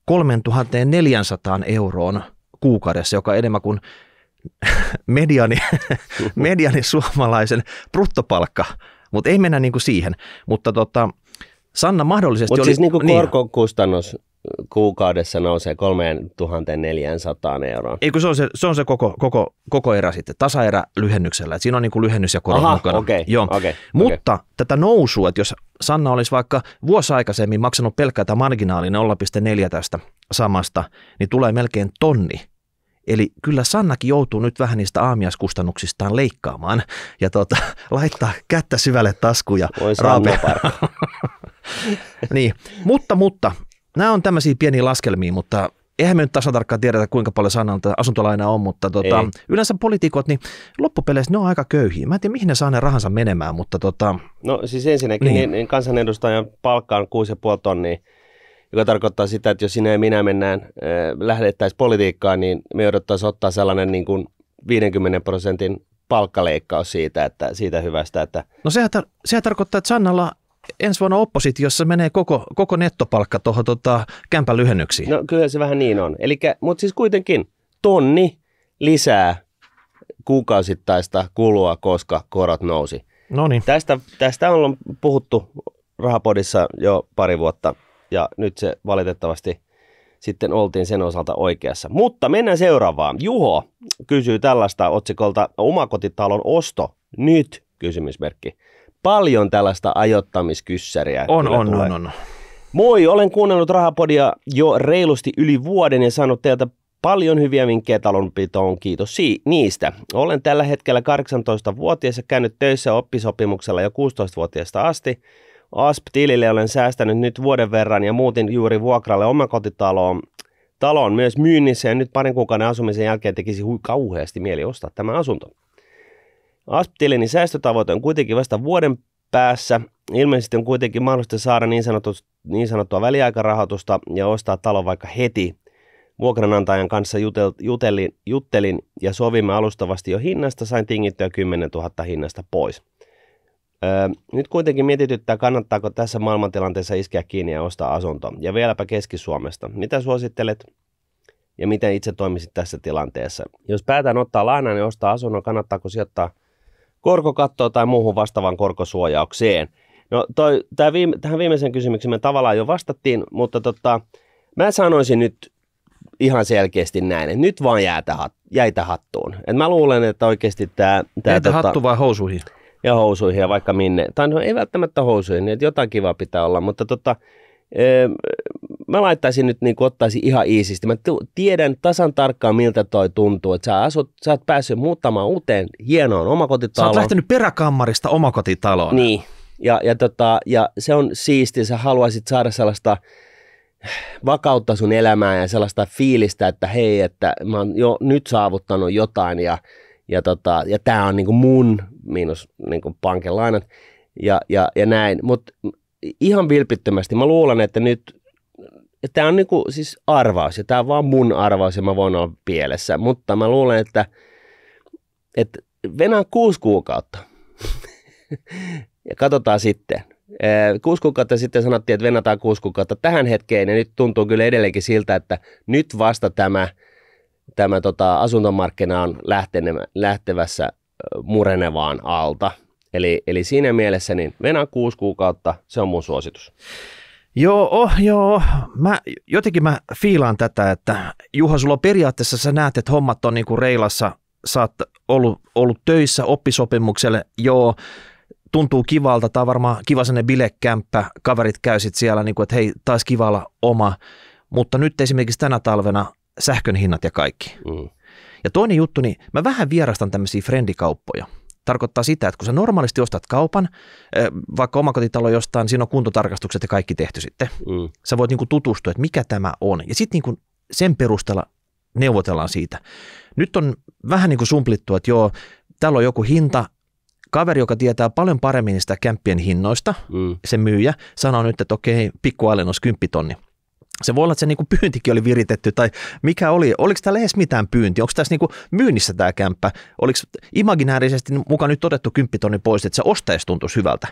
3400 euroon kuukaudessa, joka on enemmän kuin mediani suomalaisen bruttopalkka, mutta ei mennä niinku siihen, mutta Sanna mahdollisesti oli... Mutta siis niin korkokustannus kuukaudessa nousee 3400 euroa. Eikö se on se koko erä sitten, tasaerä lyhennyksellä, että siinä on niin kuin lyhennys ja korot mukana. Okay, mutta tätä nousua, että jos Sanna olisi vaikka vuosi aikaisemmin maksanut pelkkää marginaali 0,4 tästä samasta, niin tulee melkein tonni. Eli kyllä Sannakin joutuu nyt vähän niistä aamiaiskustannuksistaan leikkaamaan ja laittaa kättä syvälle taskuun ja raapea. Niin, mutta nämä on tämmöisiä pieniä laskelmia, mutta eihän me nyt tasan tarkkaan tiedetä, kuinka paljon Sannalta asuntolainaa on, mutta yleensä poliitikot, niin loppupeleissä ne on aika köyhiä. Mä en tiedä, mihin ne saa ne rahansa menemään, mutta No siis ensinnäkin niin kansanedustajan palkka on 6,5 tonnia, joka tarkoittaa sitä, että jos sinä ja minä lähdettäisiin politiikkaan, niin me jouduttaisiin ottaa sellainen niin kuin 50% palkkaleikkaus siitä hyvästä. Että... No sehän tarkoittaa, että Sannalla ensi vuonna oppositiossa menee koko nettopalkka tuohon kämpän lyhennyksiin. No kyllä se vähän niin on. Mutta siis kuitenkin tonni lisää kuukausittaista kulua, koska korot nousi. Noniin. Tästä on puhuttu Rahapodissa jo pari vuotta ja nyt se valitettavasti sitten oltiin sen osalta oikeassa. Mutta mennään seuraavaan. Juho kysyy tällaista otsikolta omakotitalon osto nyt kysymysmerkki. Paljon tällaista ajoittamiskyssäriä. On. Moi, olen kuunnellut Rahapodia jo reilusti yli vuoden ja saanut teiltä paljon hyviä vinkkejä talonpitoon. Kiitos niistä. Olen tällä hetkellä 18-vuotias ja käynyt töissä oppisopimuksella jo 16-vuotiaasta asti. ASP-tilille olen säästänyt nyt vuoden verran ja muutin juuri vuokralle omakotitaloon. Talo on myös myynnissä ja nyt parin kuukauden asumisen jälkeen tekisi kauheasti mieli ostaa tämä asunto. ASP-tilini säästötavoite on kuitenkin vasta vuoden päässä. Ilmeisesti on kuitenkin mahdollista saada niin sanottua väliaikarahoitusta ja ostaa talo vaikka heti. Vuokranantajan kanssa juttelin ja sovimme alustavasti jo hinnasta, sain tingittyä 10 000 hinnasta pois. Nyt kuitenkin mietityttää, kannattaako tässä maailmantilanteessa iskeä kiinni ja ostaa asunto. Ja vieläpä Keski-Suomesta. Mitä suosittelet ja miten itse toimisit tässä tilanteessa? Jos päätän ottaa lainan ja ostaa asunnon, kannattaako sijoittaa korkokattoon tai muuhun vastaavan korkosuojaukseen? No tähän viimeiseen kysymykseen me tavallaan jo vastattiin, mutta mä sanoisin nyt ihan selkeästi näin, että nyt vaan jäitä hattuun. Et mä luulen, että oikeasti jäitä hattu vai housuihin? Ja housuihin ja vaikka minne. Tai no ei välttämättä housuihin, että jotain kivaa pitää olla, mutta mä laittaisin nyt ottaisin ihan iisisti. Mä tiedän tasan tarkkaan, miltä toi tuntuu, että sä oot päässyt muuttamaan uuteen hienoon omakotitaloon. Sä oot lähtenyt peräkammarista omakotitaloon. Niin, ja se on siisti, sä haluaisit saada sellaista vakautta sun elämään ja sellaista fiilistä, että hei, että mä oon jo nyt saavuttanut jotain ja tää on niinku mun miinus niinku pankin lainat ja näin. Mutta ihan vilpittömästi mä luulen, että nyt tämä on niinku siis arvaus ja tämä on vaan mun arvaus ja mä voin olla pielessä, mutta mä luulen, että venään 6 kuukautta ja katsotaan sitten. 6 kuukautta sitten sanottiin, että venataan 6 kuukautta tähän hetkeen ja nyt tuntuu kyllä edelleenkin siltä, että nyt vasta tämä asuntomarkkina on lähtevässä murenevaan alta. Eli siinä mielessä niin venään 6 kuukautta, se on mun suositus. Joo. Mä fiilaan tätä, että Juha, sulla on periaatteessa, sä näet, että hommat on niinku reilassa, sä oot ollut töissä oppisopimukselle, joo, tuntuu kivalta, tämä on varmaan kiva sellainen bilekämppä, kaverit käy sit siellä, niin kuin, että hei, taisi kiva olla oma, mutta nyt esimerkiksi tänä talvena sähkön hinnat ja kaikki. Ja toinen juttu, niin mä vähän vierastan tämmöisiä frendikauppoja. Tarkoittaa sitä, että kun sä normaalisti ostat kaupan, vaikka omakotitalo jostain, siinä on kuntotarkastukset ja kaikki tehty sitten. Sä voit niinku tutustua, että mikä tämä on. Ja sitten niinku sen perusteella neuvotellaan siitä. Nyt on vähän niin kuin sumplittu, että joo, täällä on joku hinta. Kaveri, joka tietää paljon paremmin sitä kämppien hinnoista, se myyjä, sanoo nyt, että okei, pikkualennus 10 000. Se voi olla, että se niinku pyyntikin oli viritetty, tai mikä oli, oliko täällä edes mitään pyyntiä, onko tässä niinku myynnissä tämä kämppä, oliko imaginäärisesti mukaan nyt todettu 10 000 pois, että se ostaessa tuntuisi hyvältä.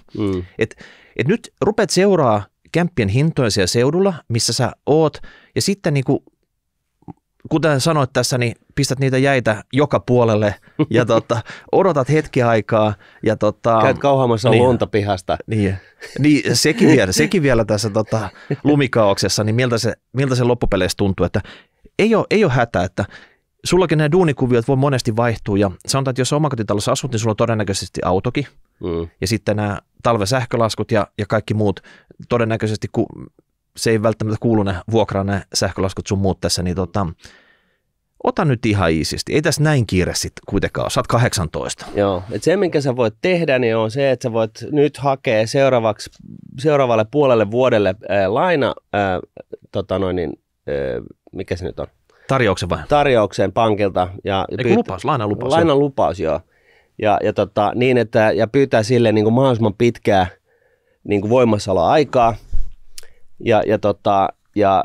Et nyt rupeat seuraa kämppien hintoja siellä seudulla, missä sä oot, ja sitten niinku, kuten sanoit tässä, niin pistät niitä jäitä joka puolelle ja odotat hetki aikaa. Ja käyt kauhaamassa niin, lunta pihasta. Niin sekin vielä tässä lumikaauksessa, niin miltä se loppupeleissä tuntuu, että ei ole hätä, että sullakin nämä duunikuviot voi monesti vaihtua ja sanotaan, että jos omakotitalossa asut, niin sulla on todennäköisesti autokin ja sitten nämä talven sähkölaskut ja kaikki muut todennäköisesti, kun se ei välttämättä kuulu ne vuokraan nämä sähkölaskut sun muut tässä, niin ota nyt ihan iisisti. Ei tässä näin kiire sitten kuitenkaan ole. Sä oot 18. Joo, että se minkä sä voit tehdä, niin on se, että sä voit nyt hakea seuraavalle puolelle vuodelle laina, mikä se nyt on? Tarjouksen vai? Tarjouksen pankilta. Lainalupaus. Lainalupaus, joo. Ja niin, että ja pyytää sille niin kuin mahdollisimman pitkää niin kuin voimassaoloaikaa. Ja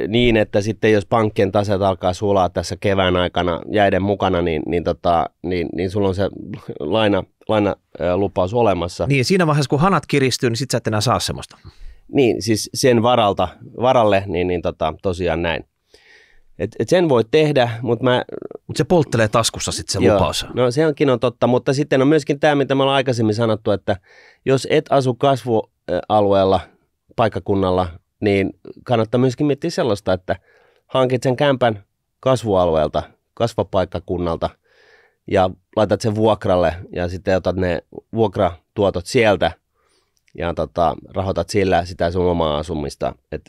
niin, että sitten jos pankkien taseet alkaa sulaa tässä kevään aikana jäiden mukana, niin sulla on se lainalupaus olemassa. Niin, siinä vaiheessa kun hanat kiristyy, niin sit sä et enää saa semmoista. Niin, siis sen varalle, tosiaan näin. Et sen voi tehdä, mutta se polttelee taskussa sitten se lupaus. No se on totta, mutta sitten on myöskin tämä, mitä me ollaan aikaisemmin sanottu, että jos et asu kasvualueella, paikkakunnalla, niin kannattaa myöskin miettiä sellaista, että hankit sen kämpän kasvualueelta, kasvapaikkakunnalta ja laitat sen vuokralle ja sitten otat ne vuokratuotot sieltä ja rahoitat sillä sitä sun omaa asumista. Et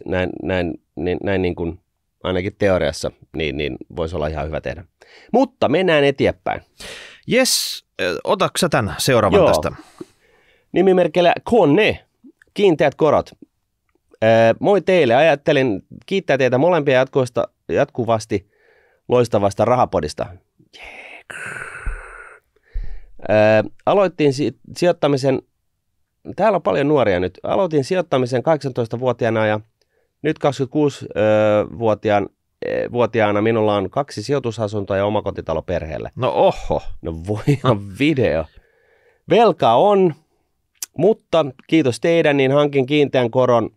näin niin kuin ainakin teoriassa niin voisi olla ihan hyvä tehdä. Mutta mennään eteenpäin. Jes, otatko sä tämän seuraavan tästä? Nimimerkillä Konne, kiinteät korot. Moi teille, ajattelin kiittää teitä molempia jatkuvasti loistavasta rahapodista. Aloitin sijoittamisen, täällä on paljon nuoria nyt, aloitin sijoittamisen 18-vuotiaana ja nyt 26-vuotiaana minulla on 2 sijoitusasuntoa ja omakotitalo perheelle. No oho. No voihan video. Velkaa on, mutta kiitos teidän, niin hankin kiinteän koron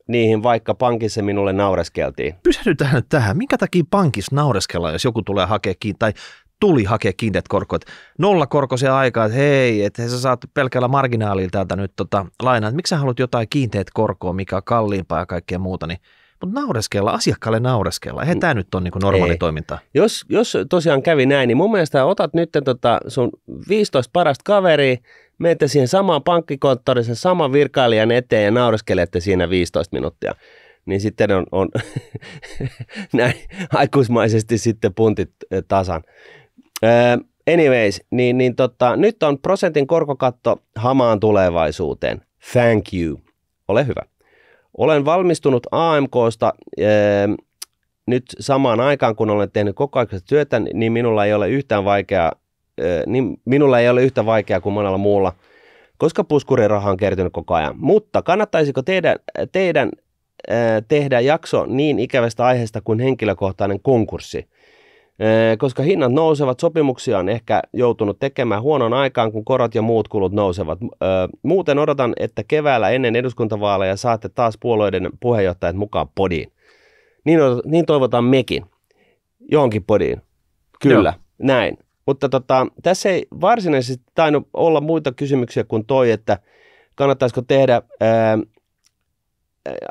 niihin, vaikka pankissa minulle naureskeltiin. Pysähdytään nyt tähän. Minkä takia pankissa naureskellaan, jos joku tulee tuli hakea kiinteät korkoa? Nollakorkoisia aikaa, että hei, että sä saat pelkällä marginaalilla täältä nyt lainaa. Miksi sä haluat jotain kiinteät korkoa, mikä on kalliimpaa ja kaikkea muuta, niin mutta naureskella, asiakkaalle naureskella. Eihän tämä nyt ole niin normaali toimintaa. Jos tosiaan kävi näin, niin mun mielestä otat nyt sun 15 parasta kaveria, menette siihen samaan pankkikonttoriin, sen saman virkailijan eteen ja naureskelette siinä 15 minuuttia. Niin sitten on näin aikuismaisesti sitten puntit tasan. Anyways, nyt on prosentin korkokatto hamaan tulevaisuuteen. Thank you. Ole hyvä. Olen valmistunut AMK:sta nyt samaan aikaan, kun olen tehnyt kokoaikaista työtä, niin minulla ei ole yhtä vaikeaa kuin monella muulla, koska puskuriraha on kertynyt koko ajan. Mutta kannattaisiko teidän tehdä jakso niin ikävästä aiheesta kuin henkilökohtainen konkurssi? Koska hinnat nousevat, sopimuksia on ehkä joutunut tekemään huonon aikaan, kun korot ja muut kulut nousevat. Muuten odotan, että keväällä ennen eduskuntavaaleja saatte taas puolueiden puheenjohtajat mukaan podiin. Niin toivotaan mekin johonkin podiin. Kyllä, näin. Mutta tässä ei varsinaisesti tainnut olla muita kysymyksiä kuin toi, että kannattaisiko tehdä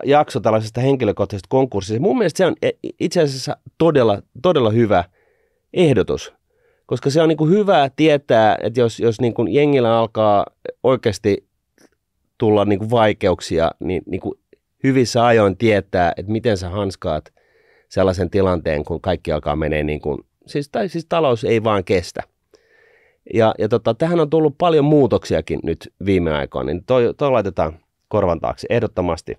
jakso tällaisesta henkilökohtaisesta konkurssista. Mun mielestä se on itse asiassa todella hyvä ehdotus, koska se on niin kuin hyvä tietää, että jos niin kuin jengillä alkaa oikeasti tulla niin kuin vaikeuksia, niin kuin hyvissä ajoin tietää, että miten sä hanskaat sellaisen tilanteen, kun kaikki alkaa menee niin kuin, siis talous ei vaan kestä. Ja tähän on tullut paljon muutoksiakin nyt viime aikoina, niin toi laitetaan korvan taakse ehdottomasti.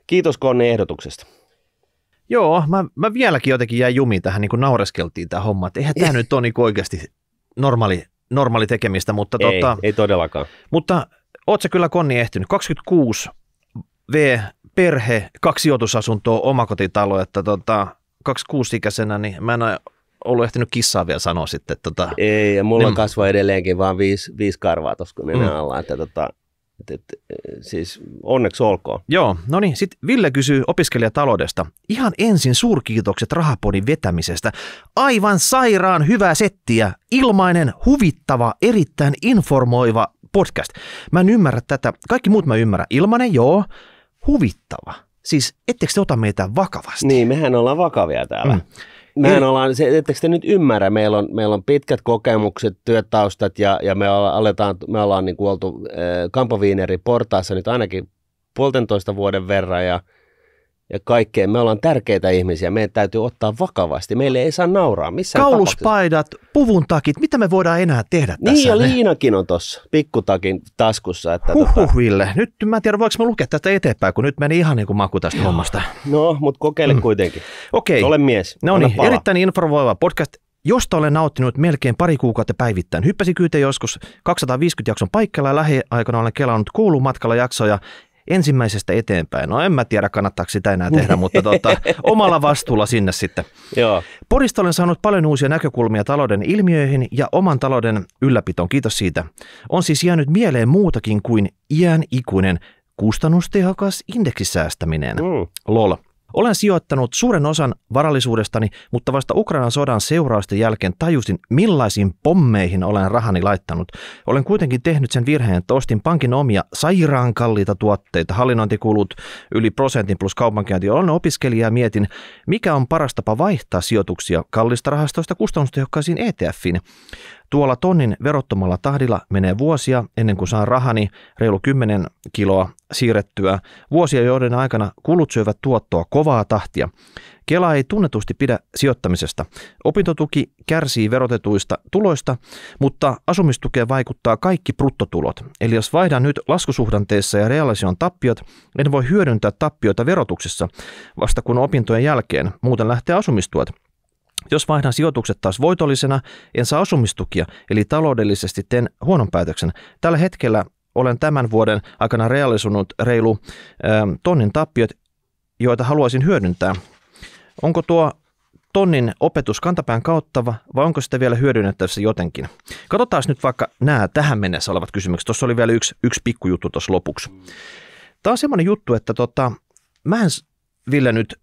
Kiitos Konni ehdotuksesta. Joo, mä vieläkin jotenkin jäin jumiin tähän, niin kuin naureskeltiin tämä homma, että eihän tämä nyt ole niin oikeasti normaali tekemistä, mutta ei todellakaan. Mutta oot sä kyllä Konni ehtinyt, 26 perhe, 2 sijoitusasuntoa, omakotitalo, että 26-ikäisenä, niin mä en ole ollut ehtinyt kissaa vielä sanoa sitten. Ei, ja mulla kasvaa edelleenkin vaan 5 karvaa tuossa kun nenän alla, että siis onneksi olkoon. Joo, no niin, sitten Ville kysyy opiskelijataloudesta. Ihan ensin suurkiitokset Rahapodin vetämisestä. Aivan sairaan hyvää settiä, ilmainen, huvittava, erittäin informoiva podcast. Mä en ymmärrä tätä, kaikki muut mä ymmärrän. Ilmainen, joo, huvittava. Siis ettekö te ota meitä vakavasti? Niin, mehän ollaan vakavia täällä. Mehän ollaan, ettekö te nyt ymmärrä, meillä on pitkät kokemukset, työtaustat ja me ollaan niin kuin oltu Kampoviineri portaassa nyt ainakin 1,5 vuoden verran ja kaikkea. Me ollaan tärkeitä ihmisiä, meidän täytyy ottaa vakavasti, meille ei saa nauraa missään Kauluspaidat, puvun takit, mitä me voidaan enää tehdä tässä? Niin ja Liinakin on tuossa pikkutakin taskussa. Että Ville, nyt mä en tiedä voiko mä lukea tästä eteenpäin, kun nyt meni ihan niin kuin maku tästä hommasta. No, mutta kokeile kuitenkin. Okei. Ole mies. No niin, erittäin informoiva podcast, josta olen nauttinut melkein pari kuukautta päivittäin. Hyppäsin kyyteen joskus 250 jakson paikalla ja lähiaikana olen kelannut koulumatkalla jaksoja ensimmäisestä eteenpäin. No en mä tiedä, kannattaako sitä enää tehdä, mutta omalla vastuulla sinne sitten. Joo. Porista olen saanut paljon uusia näkökulmia talouden ilmiöihin ja oman talouden ylläpitoon. Kiitos siitä. On siis jäänyt mieleen muutakin kuin iän ikuinen kustannustehokas indeksisäästäminen. Lol. Olen sijoittanut suuren osan varallisuudestani, mutta vasta Ukrainan sodan seurausten jälkeen tajusin, millaisiin pommeihin olen rahani laittanut. Olen kuitenkin tehnyt sen virheen, että ostin pankin omia sairaan kalliita tuotteita, hallinnointikulut yli prosentin plus kaupankäynti. Olen opiskelija ja mietin, mikä on paras tapa vaihtaa sijoituksia kallista rahastoista kustannustehokkaisiin ETFiin. Tuolla tonnin verottomalla tahdilla menee vuosia ennen kuin saan rahani reilu 10 kiloa siirrettyä. Vuosia, joiden aikana kulut syövät tuottoa kovaa tahtia. Kela ei tunnetusti pidä sijoittamisesta. Opintotuki kärsii verotetuista tuloista, mutta asumistukeen vaikuttaa kaikki bruttotulot. Eli jos vaihdan nyt laskusuhdanteessa ja realisoin tappiot, en voi hyödyntää tappioita verotuksessa vasta kun opintojen jälkeen. Muuten lähtee asumistuot. Jos vaihdan sijoitukset taas voitollisena, en saa asumistukia, eli taloudellisesti teen huonon päätöksen. Tällä hetkellä olen tämän vuoden aikana realisoinut reilu tonnin tappiot, joita haluaisin hyödyntää. Onko tuo tonnin opetus kantapään kautta vai onko sitä vielä hyödynnettävissä jotenkin? Katsotaan nyt vaikka nämä tähän mennessä olevat kysymykset. Tuossa oli vielä yksi pikkujuttu tuossa lopuksi. Tämä on semmoinen juttu, että mä en Ville nyt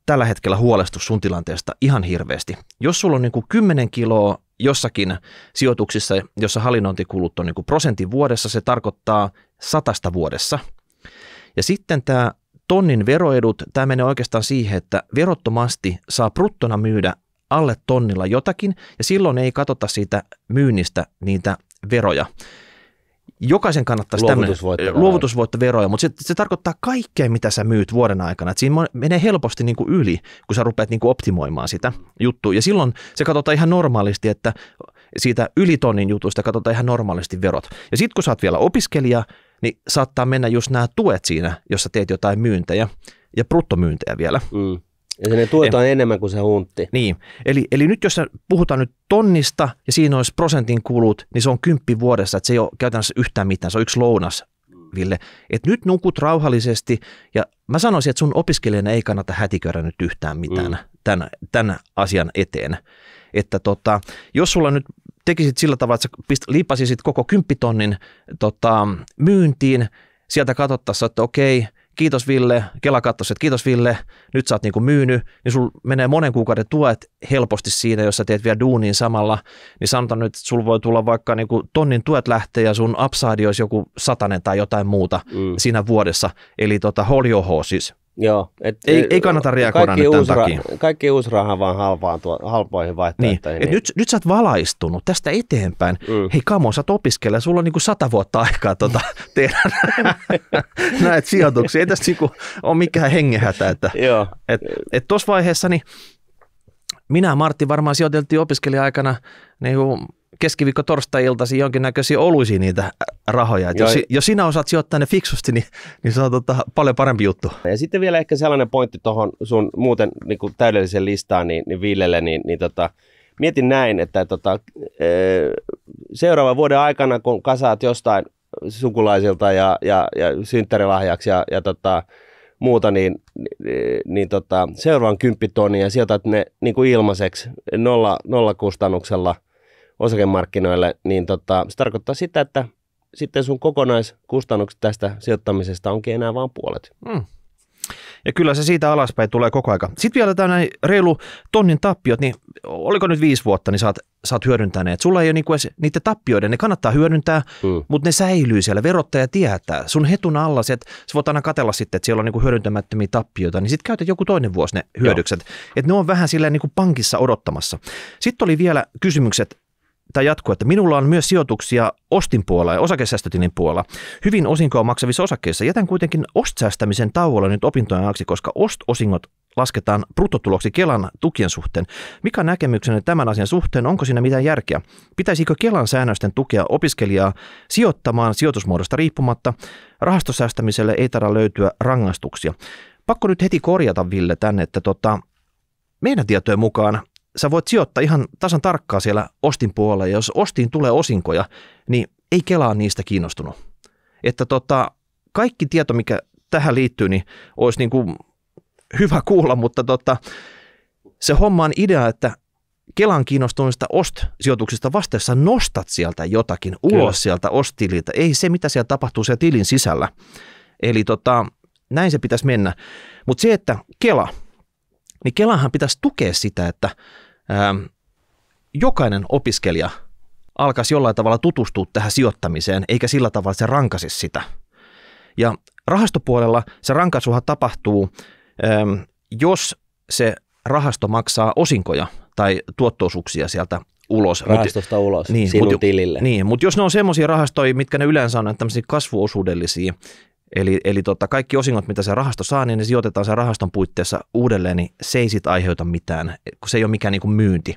tällä hetkellä huolestu sun tilanteesta ihan hirveästi. Jos sulla on niin kuin 10 kiloa jossakin sijoituksissa, jossa hallinnointikulut on niin kuin prosentin vuodessa, se tarkoittaa 100 vuodessa. Ja sitten tämä tonnin veroedut, tämä menee oikeastaan siihen, että verottomasti saa bruttona myydä alle tonnilla jotakin, ja silloin ei katsota siitä myynnistä niitä veroja. Jokaisen kannattaisi luovutusvoittoveroja, mutta se tarkoittaa kaikkea, mitä sä myyt vuoden aikana. Et siinä menee helposti niin kuin yli, kun sä rupeat niin kuin optimoimaan sitä juttua. Ja silloin se katsotaan ihan normaalisti, että siitä yli tonnin jutusta katsotaan ihan normaalisti verot. Ja sitten kun sä oot vielä opiskelija, niin saattaa mennä just nämä tuet siinä, jos sä teet jotain myyntejä ja bruttomyyntejä vielä. Ja ne tuet on enemmän kuin se huntti. Niin, eli nyt jos puhutaan nyt tonnista ja siinä olisi prosentin kulut, niin se on 10 vuodessa, että se ei ole käytännössä yhtään mitään, se on 1 lounas, Ville. Että nyt nukut rauhallisesti ja mä sanoisin, että sun opiskelijana ei kannata hätiköidä nyt yhtään mitään tämän asian eteen. Että jos sulla nyt tekisit sillä tavalla, että sä liipasisit koko 10 tonnin myyntiin, sieltä katsottaisiin, että okei, kiitos Ville, Kela katsoisi, että kiitos Ville, nyt sä oot niinku myynyt, niin sulla menee monen kuukauden tuet helposti siinä, jos sä teet vielä duuniin samalla, niin sanotaan nyt, että sulla voi tulla vaikka niinku tonnin tuet lähteä ja sun upside olisi joku 100 tai jotain muuta siinä vuodessa, eli hold your horses. Joo. Ei kannata reagoida nyt tämän takia. Kaikki uusi raha vaan halpoihin vaihtoehtoihin. Niin. Nyt sä oot valaistunut tästä eteenpäin. Hei Kamo, sä oot opiskelija, sulla on niinku 100 vuotta aikaa tehdä näitä sijoituksia. Ei tästä niinku ole mikään hengenhätä. Että tuossa vaiheessa niin minä ja Martti varmaan sijoiteltiin opiskelija-aikana niinku keskiviikko torstai-iltaisin jonkinnäköisiä oluisia niitä rahoja. Jos sinä osaat sijoittaa ne fiksusti, niin se on paljon parempi juttu. Ja sitten vielä ehkä sellainen pointti tuohon sun muuten niin kuin täydelliseen listaan niin Villelle, niin mietin näin, että seuraavan vuoden aikana, kun kasaat jostain sukulaisilta ja synttärilahjaksi ja muuta, niin seuraavan 10 tonnia ja sijoitat ne niin kuin ilmaiseksi nolla kustannuksella osakemarkkinoille, niin se tarkoittaa sitä, että sitten sun kokonaiskustannukset tästä sijoittamisesta onkin enää vain puolet. Ja kyllä se siitä alaspäin tulee koko aika. Sitten vielä tämä reilu tonnin tappiot, niin oliko nyt 5 vuotta, niin saat hyödyntäneet. Sulla ei ole niinku edes niiden tappioiden, ne kannattaa hyödyntää, mutta ne säilyy siellä. Verottaja tietää. Sun hetun alla se, että sä voit aina katsella sitten, että siellä on niinku hyödyntämättömiä tappioita, niin sitten käytät joku toinen vuosi ne hyödykset. Että ne on vähän silleen niinku pankissa odottamassa. Sitten oli vielä kysymykset, tai jatkuu, että minulla on myös sijoituksia ostin puolella ja osakesäästötilin puolella. Hyvin osinkoa maksavissa osakkeissa. Jätän kuitenkin ostsäästämisen tauolle nyt opintojen ajaksi, koska osingot lasketaan bruttotuloksi Kelan tukien suhteen. Mikä on näkemyksenne tämän asian suhteen? Onko siinä mitään järkeä? Pitäisikö Kelan säännösten tukea opiskelijaa sijoittamaan sijoitusmuodosta riippumatta? Rahastosäästämiselle ei tarvitse löytyä rangaistuksia. Pakko nyt heti korjata, Ville, tänne, että meidän tietojen mukaan sä voit sijoittaa ihan tasan tarkkaan siellä ostin puolella, ja jos ostiin tulee osinkoja, niin ei Kela ole niistä kiinnostunut. Että kaikki tieto, mikä tähän liittyy, niin olisi niin kuin hyvä kuulla, mutta se homma on idea, että Kelan kiinnostunista sijoituksista vasta, jos sä nostat sieltä jotakin ulos sieltä ostililtä, ei se, mitä siellä tapahtuu siellä tilin sisällä. Eli näin se pitäisi mennä. Mutta se, että niin Kelahan pitäisi tukea sitä, että jokainen opiskelija alkaisi jollain tavalla tutustua tähän sijoittamiseen, eikä sillä tavalla, että se rankaisi sitä. Ja rahastopuolella se rankasuhan tapahtuu, jos se rahasto maksaa osinkoja tai tuotto-osuuksia sieltä ulos. Rahastosta ulos, sinun tilille. Niin, mutta jos ne on semmoisia rahastoja, mitkä ne yleensä on tämmöisiä kasvuosuudellisia, Eli kaikki osingot, mitä se rahasto saa, niin ne sijoitetaan sen rahaston puitteissa uudelleen, niin se ei sit aiheuta mitään, kun se ei ole mikään niin kuin myynti,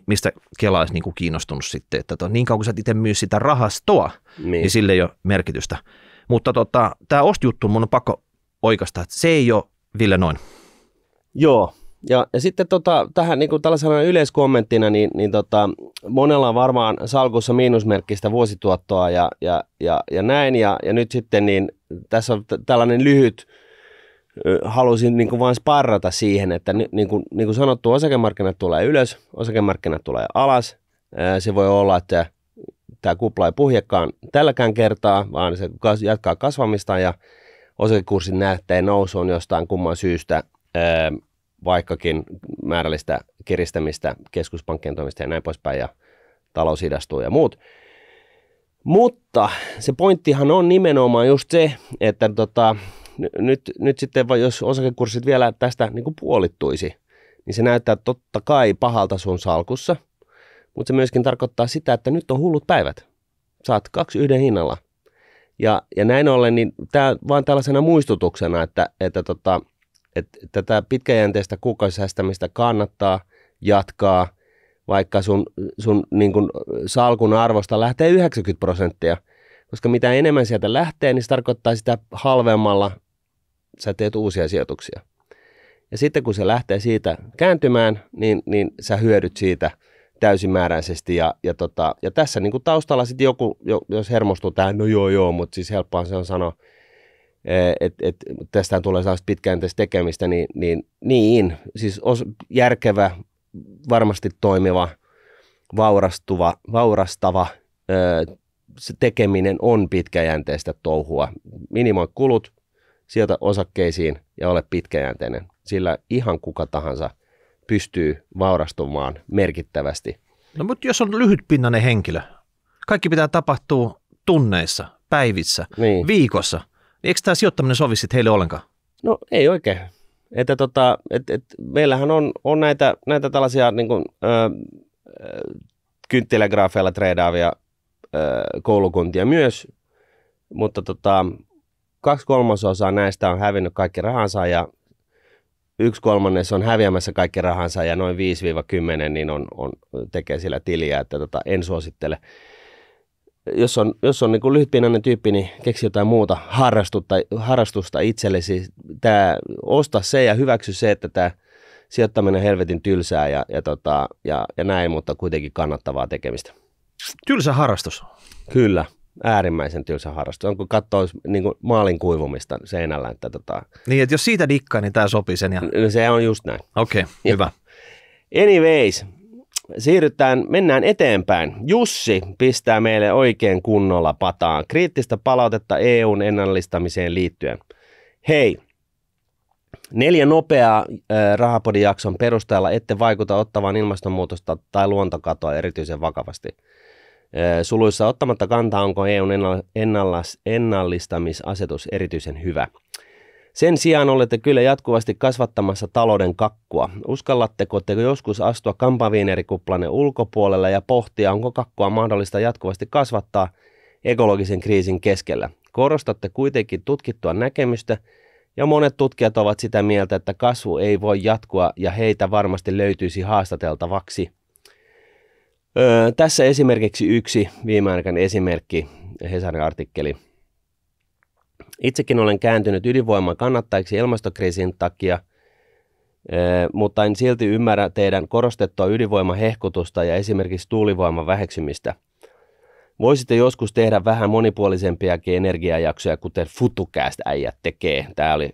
mistä Kela olisi niin kuin kiinnostunut sitten. Että niin kauan kun sä itse myy sitä rahastoa, niin sille ei ole merkitystä. Mutta tämä ostjuttu mun on pakko oikaista, että se ei ole, Ville, noin. Joo. Ja sitten tähän niin kuin tällaisena yleiskommenttina, niin monella on varmaan salkussa miinusmerkkistä vuosituottoa ja näin. Ja nyt sitten niin tässä on tällainen lyhyt, halusin niin kuin vain sparrata siihen, että niin kuin sanottu, osakemarkkinat tulee ylös, osakemarkkinat tulee alas. Se voi olla, että tämä kupla ei puhjekaan tälläkään kertaa, vaan se jatkaa kasvamista ja osakekurssit näyttää nousuun jostain kumman syystä, vaikkakin määrällistä kiristämistä, keskuspankkien toimesta ja näin poispäin, ja talous hidastuu ja muut. Mutta se pointtihan on nimenomaan just se, että nyt sitten, jos osakekurssit vielä tästä niin kuin puolittuisi, niin se näyttää totta kai pahalta sun salkussa, mutta se myöskin tarkoittaa sitä, että nyt on hullut päivät. Saat 2 yhden hinnalla. Ja näin ollen, niin tämä vaan tällaisena muistutuksena, että tätä pitkäjänteistä kuukausisäästämistä kannattaa jatkaa, vaikka sun niin kuin salkun arvosta lähtee 90%, koska mitä enemmän sieltä lähtee, niin se tarkoittaa sitä halvemmalla sä teet uusia sijoituksia. Ja sitten kun se lähtee siitä kääntymään, niin sä hyödyt siitä täysimääräisesti. Ja tässä niin kuin taustalla sitten joku, jos hermostuu tähän, no joo, mutta siis helppoa se on sanoa, että tästä tulee sellaista pitkäjänteistä tekemistä, niin siis järkevä, varmasti toimiva, vaurastava se tekeminen on pitkäjänteistä touhua. Minimoi kulut, sijoita osakkeisiin ja ole pitkäjänteinen, sillä ihan kuka tahansa pystyy vaurastumaan merkittävästi. No mutta jos on lyhytpinnainen henkilö, kaikki pitää tapahtua tunneissa, päivissä, viikossa, niin eikö tämä sijoittaminen sovi sitten heille ollenkaan? No ei oikein. Meillähän on näitä tällaisia niin kuin, kynttilägraafeilla treidaavia koulukuntia myös, mutta 2/3 näistä on hävinnyt kaikki rahansa ja 1/3 on häviämässä kaikki rahansa ja noin 5-10 niin tekee sillä tiliä, että en suosittele. Jos on niin kuin lyhytpinnainen tyyppi, niin keksi jotain muuta harrastusta itsellesi. Osta se ja hyväksy se, että tämä sijoittaminen on helvetin tylsää ja näin, mutta kuitenkin kannattavaa tekemistä. Tylsä harrastus. Kyllä, äärimmäisen tylsä harrastus. On kun katsoo niin kuin maalin kuivumista seinällä. Niin, että jos siitä dikkaa, niin tämä sopii sen. No, se on just näin. Okei, hyvä. Anyways, mennään eteenpäin. Jussi pistää meille oikein kunnolla pataan. Kriittistä palautetta EUn ennallistamiseen liittyen. Hei, 4 nopeaa Rahapodin jakson perusteella ette vaikuta ottavaan ilmastonmuutosta tai luontokatoa erityisen vakavasti. Suluissa ottamatta kantaa, onko EUn ennallistamisasetus erityisen hyvä. Sen sijaan olette kyllä jatkuvasti kasvattamassa talouden kakkua. Uskallatteko te joskus astua kampaviinerikuplanne ulkopuolelle ja pohtia, onko kakkua mahdollista jatkuvasti kasvattaa ekologisen kriisin keskellä? Korostatte kuitenkin tutkittua näkemystä, ja monet tutkijat ovat sitä mieltä, että kasvu ei voi jatkua ja heitä varmasti löytyisi haastateltavaksi. Tässä esimerkiksi yksi viimeaikainen esimerkki, Hesarin artikkeli. Itsekin olen kääntynyt ydinvoiman kannattajiksi ilmastokriisin takia, mutta en silti ymmärrä teidän korostettua ydinvoimahehkutusta ja esimerkiksi tuulivoiman väheksymistä. Voisitte joskus tehdä vähän monipuolisempiakin energiajaksoja, kuten FutuCast-äijät tekee. Tämä oli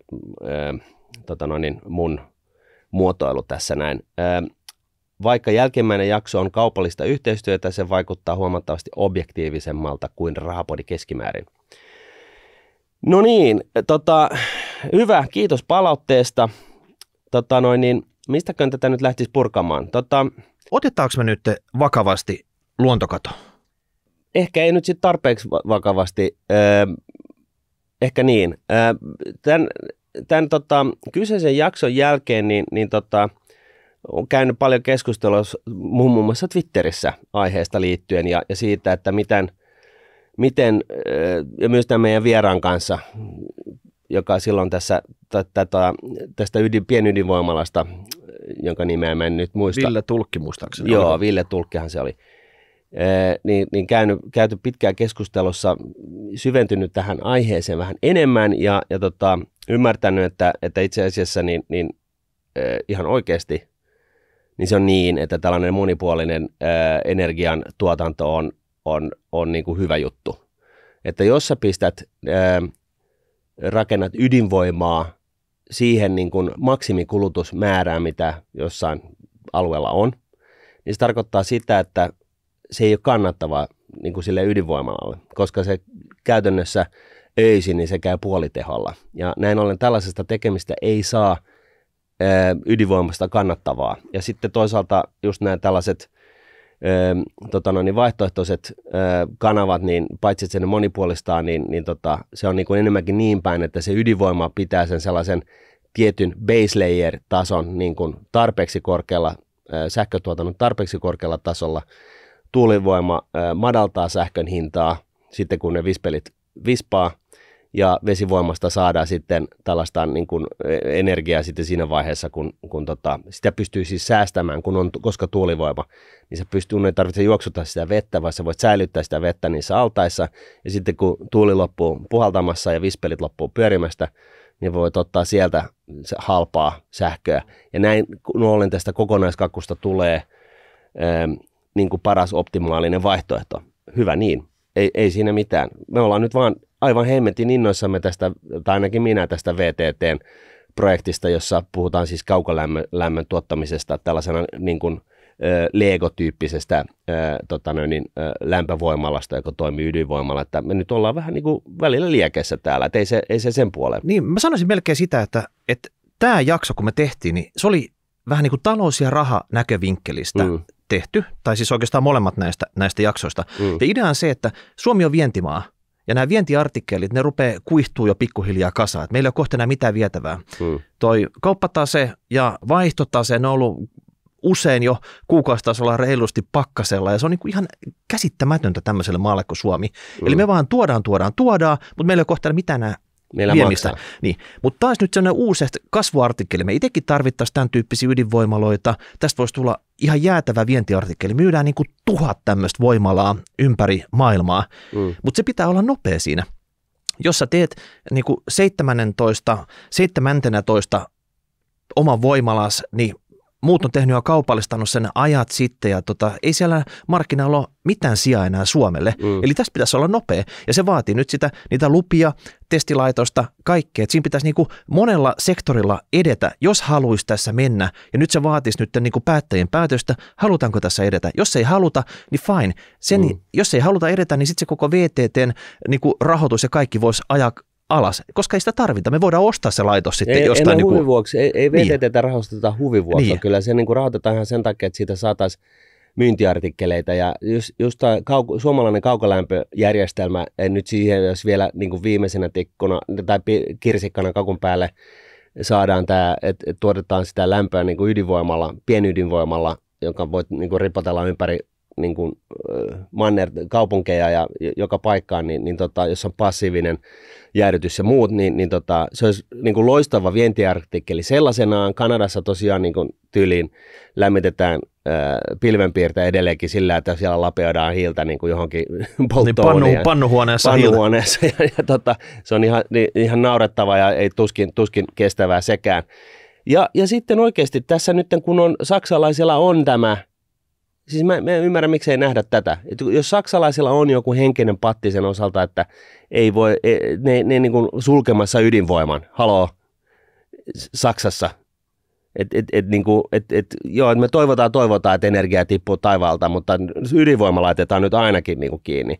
mun muotoilu tässä näin. Vaikka jälkimmäinen jakso on kaupallista yhteistyötä, se vaikuttaa huomattavasti objektiivisemmalta kuin Rahapodi keskimäärin. No niin, hyvä, kiitos palautteesta. Mistäkään tätä nyt lähtisi purkamaan? Otetaanko me nyt vakavasti luontokato? Ehkä ei nyt sitten tarpeeksi vakavasti, ehkä niin. Tämän kyseisen jakson jälkeen on käynyt paljon keskustelua muun muassa Twitterissä aiheesta liittyen ja siitä, että miten ja myös tämän meidän vieraan kanssa, joka silloin tästä pienydinvoimalasta, jonka nimeä mä en nyt muista. Ville Tulkki muistaakseni. Joo, Ville Tulkkihan se oli. Niin käyty pitkään keskustelussa, syventynyt tähän aiheeseen vähän enemmän ja ymmärtänyt, että itse asiassa ihan oikeasti niin se on niin, että tällainen monipuolinen energian tuotanto on niin kuin hyvä juttu. Että jos sä rakennat ydinvoimaa siihen niin kuin maksimikulutusmäärään, mitä jossain alueella on, niin se tarkoittaa sitä, että se ei ole kannattavaa niin kuin sille ydinvoimalalle, koska se käytännössä öisin, niin se käy puoliteholla. Ja näin ollen tällaisesta tekemistä ei saa ydinvoimasta kannattavaa. Ja sitten toisaalta just nämä tällaiset vaihtoehtoiset kanavat, niin paitsi että se ne monipuolistaa, niin se on niin kuin enemmänkin niin päin, että se ydinvoima pitää sen sellaisen tietyn base layer-tason niin kuin tarpeeksi korkealla, sähkötuotannon tarpeeksi korkealla tasolla. Tuulivoima madaltaa sähkön hintaa sitten kun ne vispelit vispaa ja vesivoimasta saadaan sitten tällaista niin kuin energiaa sitten siinä vaiheessa, kun sitä pystyy siis säästämään, koska tuulivoima, niin se pystyy, ei tarvitse juoksuttaa sitä vettä, vaan sä voit säilyttää sitä vettä niissä altaissa, ja sitten kun tuuli loppuu puhaltamassa ja vispelit loppuu pyörimästä, niin voit ottaa sieltä halpaa sähköä, ja näin ollen tästä kokonaiskakkusta tulee niin kuin paras optimaalinen vaihtoehto. Hyvä niin, ei siinä mitään. Me ollaan nyt vaan aivan hemmetin innoissamme tästä, tai ainakin minä tästä VTTn projektista, jossa puhutaan siis kaukolämmön tuottamisesta tällaisena niin kuin Lego-tyyppisestä lämpövoimalasta, joka toimii ydinvoimalla. Että me nyt ollaan vähän niin kuin välillä liekeissä täällä, että ei se sen puoleen. Niin, mä sanoisin melkein sitä, että tämä jakso, kun me tehtiin, niin se oli vähän niin kuin talous- ja raha-näkövinkkelistä tehty, tai siis oikeastaan molemmat näistä jaksoista. Ja idea on se, että Suomi on vientimaa, ja nämä vientiartikkelit, ne rupeaa kuihtuu jo pikkuhiljaa kasaan. Meillä ei ole kohta enää mitään vietävää. Toi kauppatase ja vaihtotase, ne on ollut usein jo kuukausitasolla reilusti pakkasella, ja se on niin kuin ihan käsittämätöntä tämmöiselle maalle kuin Suomi. Eli me vaan tuodaan, mutta meillä ei ole kohta mitään nämä viemistä. Niin. Mutta taas nyt sellainen uusi kasvuartikkeli. Me itsekin tarvittaisiin tämän tyyppisiä ydinvoimaloita. Tästä voisi tulla ihan jäätävä vientiartikkeli. Myydään niin kuin 1000 tämmöistä voimalaa ympäri maailmaa, mutta se pitää olla nopea siinä. Jos sä teet niin kuin 17 oman voimalas, niin muut on tehnyt jo kaupallistanut sen ajat sitten, ja ei siellä markkinoilla ole mitään sijaa enää Suomelle. Eli tässä pitäisi olla nopea, ja se vaatii nyt niitä lupia, testilaitosta, kaikkea. Siinä pitäisi niin kuin monella sektorilla edetä, jos haluaisi tässä mennä, ja nyt se vaatisi nyt niin kuin päättäjien päätöstä, halutaanko tässä edetä. Jos ei haluta, niin fine. Jos ei haluta edetä, niin sitten se koko VTTn niin kuin rahoitus ja kaikki voisi ajaa alas, koska ei sitä tarvita. Me voidaan ostaa se laitos sitten jostain. Ei huvivuoksi, ei VTT:tä rahoiteta huvivuoksi. Niin. Kyllä se niin kuin rahoitetaan ihan sen takia, että siitä saataisiin myyntiartikkeleita. Ja just tämä suomalainen kaukolämpöjärjestelmä, nyt siihen, jos vielä niin kuin viimeisenä tikkuna tai kirsikkana kakun päälle saadaan tämä, että tuotetaan sitä lämpöä niin kuin ydinvoimalla, pienydinvoimalla, jonka voit niin kuin ripotella ympäri niin kuin kaupunkeja ja joka paikkaan, niin jos on passiivinen jäädytys ja muut, niin se olisi niin kuin loistava vientiartikkeli. Sellaisenaan Kanadassa tosiaan niin kuin tyyliin lämmitetään pilvenpiirtä edelleenkin sillä, että siellä lapeudaan hiiltä niin kuin johonkin polttoon. Niin pannuhuoneessa ja se on ihan naurettava ja ei tuskin kestävää sekään. Ja sitten oikeasti tässä nyt, kun saksalaisilla on tämä, siis mä en ymmärrä, miksi ei nähdä tätä. Että jos saksalaisilla on joku henkinen patti sen osalta, että ei voi, ne niin kuin sulkemassa ydinvoiman, haloo, Saksassa. Joo, me toivotaan, että energia tippuu taivaalta, mutta ydinvoima laitetaan nyt ainakin niin kuin kiinni.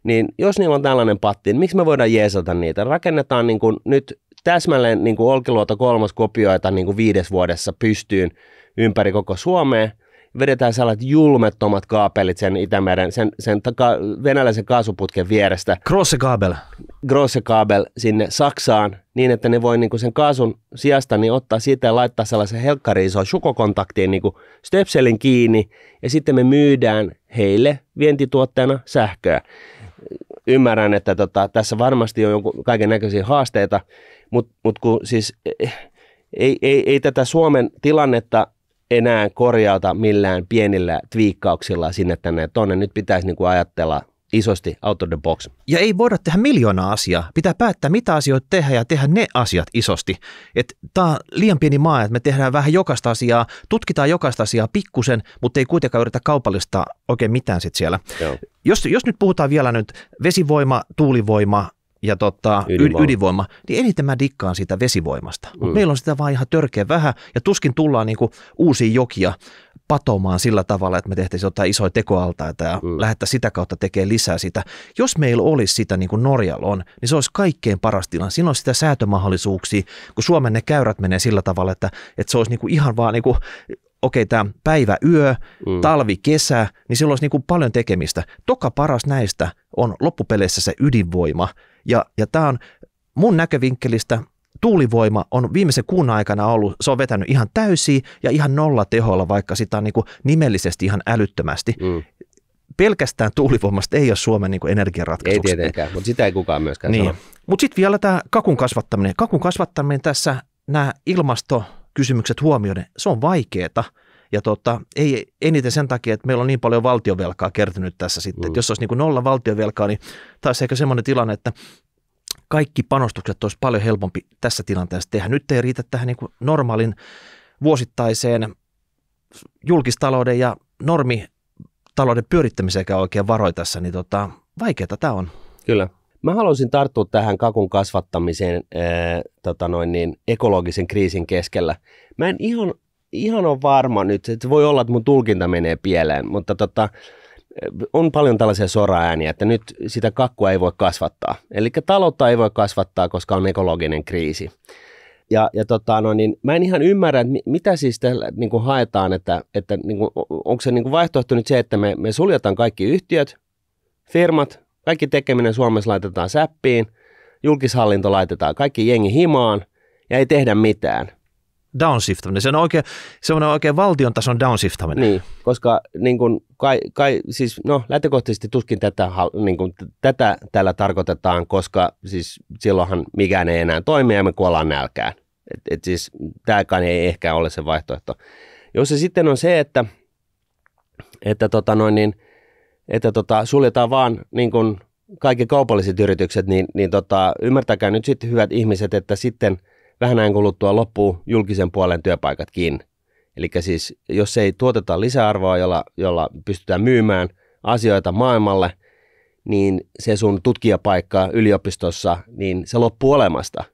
Niin jos niillä on tällainen patti, niin miksi me voidaan jeesata niitä? Rakennetaan niin kuin nyt täsmälleen niin kuin Olkiluoto 3 kopioita niin kuin 5 vuodessa pystyyn ympäri koko Suomea. Vedetään sellaiset julmettomat kaapelit sen Itämeren, sen venäläisen kaasuputken vierestä. Grosse Kabel sinne Saksaan, niin että ne voi niinku sen kaasun sijasta niin ottaa siitä ja laittaa sellaisen helkkari iso sukokontaktiin niinku stöpselin kiinni, ja sitten me myydään heille vientituotteena sähköä. Ymmärrän, että tässä varmasti on kaiken näköisiä haasteita, mutta kun siis ei tätä Suomen tilannetta enää korjauta millään pienillä twiikkauksilla sinne tänne tonne. Nyt pitäisi niin kuin ajatella isosti out of the box. Ja ei voida tehdä miljoonaa asiaa. Pitää päättää, mitä asioita tehdä ja tehdä ne asiat isosti. Tämä on liian pieni maa, että me tehdään vähän jokaista asiaa, tutkitaan jokaista asiaa pikkusen, mutta ei kuitenkaan yritä kaupallistaa oikein mitään sitten siellä. Jos nyt puhutaan vielä nyt vesivoima, tuulivoima ja ydinvoima, niin eniten mä dikkaan siitä vesivoimasta. Mutta meillä on sitä vaan ihan törkeä vähän, ja tuskin tullaan niinku uusia jokia patomaan sillä tavalla, että me tehtäisiin jotain isoja tekoaltaita ja lähdettäisiin sitä kautta tekemään lisää sitä. Jos meillä olisi sitä niin kuin Norjalla on, niin se olisi kaikkein paras tilanne. Siinä on sitä säätömahdollisuuksia, kun Suomen ne käyrät menee sillä tavalla, että se olisi niin kuin ihan vaan niin kuin tämä päivä, yö, talvi, kesä, niin silloin olisi niin kuin paljon tekemistä. Toka paras näistä on loppupeleissä se ydinvoima, ja tämä on mun näkövinkkelistä. Tuulivoima on viimeisen kuun aikana ollut, se on vetänyt ihan täysiä ja ihan nolla teholla, vaikka sitä on niin kuin nimellisesti ihan älyttömästi. pelkästään tuulivoimasta ei ole Suomen niin energiaratkaisuksi. Ei tietenkään, mutta sitä ei kukaan myöskään niin. sano. Mutta sitten vielä tämä kakun kasvattaminen. Kakun kasvattaminen tässä, nämä ilmastokysymykset huomioiden, se on vaikeaa. Ja ei eniten sen takia, että meillä on niin paljon valtionvelkaa kertynyt tässä sitten. Että jos olisi niin kuin 0 valtionvelkaa, niin taisi ehkä semmoinen tilanne, että kaikki panostukset olisi paljon helpompi tässä tilanteessa tehdä. Nyt ei riitä tähän niin kuin normaalin vuosittaiseen julkistalouden ja normitalouden pyörittämiseenkään oikein varoja tässä, niin vaikeaa tämä on. Kyllä. Mä haluaisin tarttua tähän kakun kasvattamiseen ekologisen kriisin keskellä. Mä en ihan ole varma nyt, että voi olla, että mun tulkinta menee pieleen, mutta on paljon tällaisia soraääniä, että nyt sitä kakkua ei voi kasvattaa. Eli taloutta ei voi kasvattaa, koska on ekologinen kriisi. Mä en ihan ymmärrä, että mitä siis tällä niin kuin haetaan, että niin kuin, onko se niin kuin vaihtoehto nyt se, että me suljetaan kaikki yhtiöt, firmat, kaikki tekeminen Suomessa laitetaan säppiin, julkishallinto laitetaan kaikki jengi himaan ja ei tehdä mitään. Downshiftaminen, se on semmoinen oikein valtion tason downshiftaminen. Niin, koska niin kuin siis lähtökohtaisesti tuskin tätä tällä tarkoitetaan, koska siis silloinhan mikään ei enää toimi ja me kuollaan nälkään. Siis tämäkään ei ehkä ole se vaihtoehto. Jos se sitten on se, että suljetaan vaan niin kuin kaikki kaupalliset yritykset, niin ymmärtäkää nyt sitten hyvät ihmiset, että sitten vähän ajan kuluttua loppuu julkisen puolen työpaikatkin. Eli siis jos ei tuoteta lisäarvoa, jolla pystytään myymään asioita maailmalle, niin se sun tutkijapaikka yliopistossa, niin se loppuu olemasta.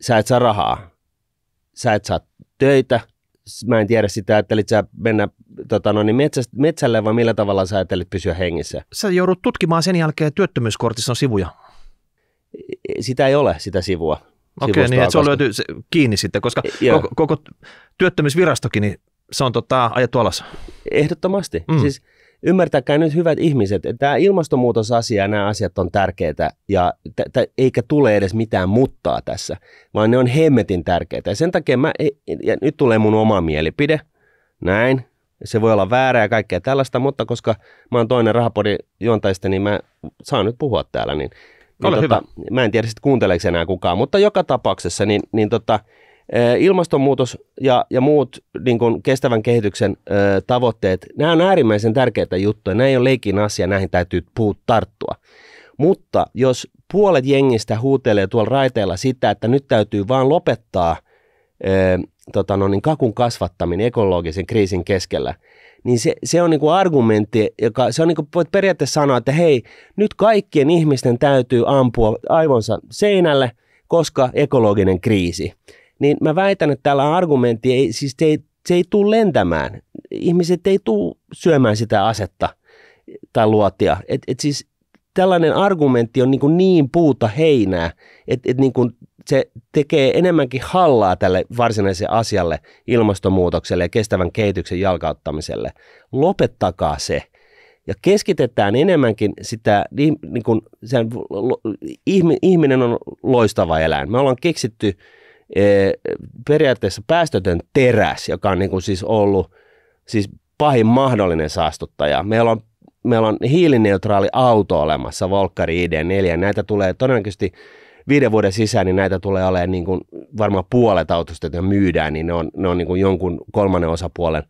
Sä et saa rahaa. Sä et saa töitä. Mä en tiedä sitä, ajattelit sä mennä metsälle vai millä tavalla sä ajattelit pysyä hengissä? Sä joudut tutkimaan sen jälkeen, työttömyyskortissa on sivuja. Sitä ei ole, sitä sivua. Okei, niin että se on löyty kiinni sitten, koska koko työttömyysvirastokin, niin se on ajettu alas. Ehdottomasti. Siis ymmärtäkää nyt hyvät ihmiset, että tämä ilmastonmuutosasia ja nämä asiat on tärkeitä ja eikä tule edes mitään muttaa tässä, vaan ne on hemmetin tärkeitä. Ja sen takia ja nyt tulee mun oma mielipide, näin, se voi olla väärä ja kaikkea tällaista, mutta koska mä oon toinen Rahapodin juontajista, niin mä saan nyt puhua täällä, niin hyvä. Mä en tiedä sitten kuunteleeko enää kukaan, mutta joka tapauksessa ilmastonmuutos ja muut niin kuin kestävän kehityksen tavoitteet, nämä on äärimmäisen tärkeitä juttuja, nämä ei ole leikin asia, näihin täytyy tarttua. Mutta jos puolet jengistä huutelee tuolla raiteilla sitä, että nyt täytyy vaan lopettaa kakun kasvattaminen ekologisen kriisin keskellä, niin se on niinku argumentti, joka se on niinku, voit periaatteessa sanoa, että hei, nyt kaikkien ihmisten täytyy ampua aivonsa seinälle, koska ekologinen kriisi. Niin mä väitän, että tällä argumentti se ei tule lentämään. Ihmiset ei tule syömään sitä asetta tai luotia. Siis tällainen argumentti on niin puuta heinää, että se tekee enemmänkin hallaa tälle varsinaiselle asialle, ilmastonmuutokselle ja kestävän kehityksen jalkauttamiselle. Lopettakaa se. Ja keskitetään enemmänkin sitä, ihminen on loistava eläin. Me ollaan keksitty periaatteessa päästötön teräs, joka on siis ollut siis pahin mahdollinen saastuttaja. Meillä on hiilineutraali auto olemassa, Volkkari ID4. Näitä tulee todennäköisesti 5 vuoden sisään, niin näitä tulee olemaan niin kuin varmaan puolet autosta, joita myydään, niin ne on niin kuin jonkun kolmannen osapuolen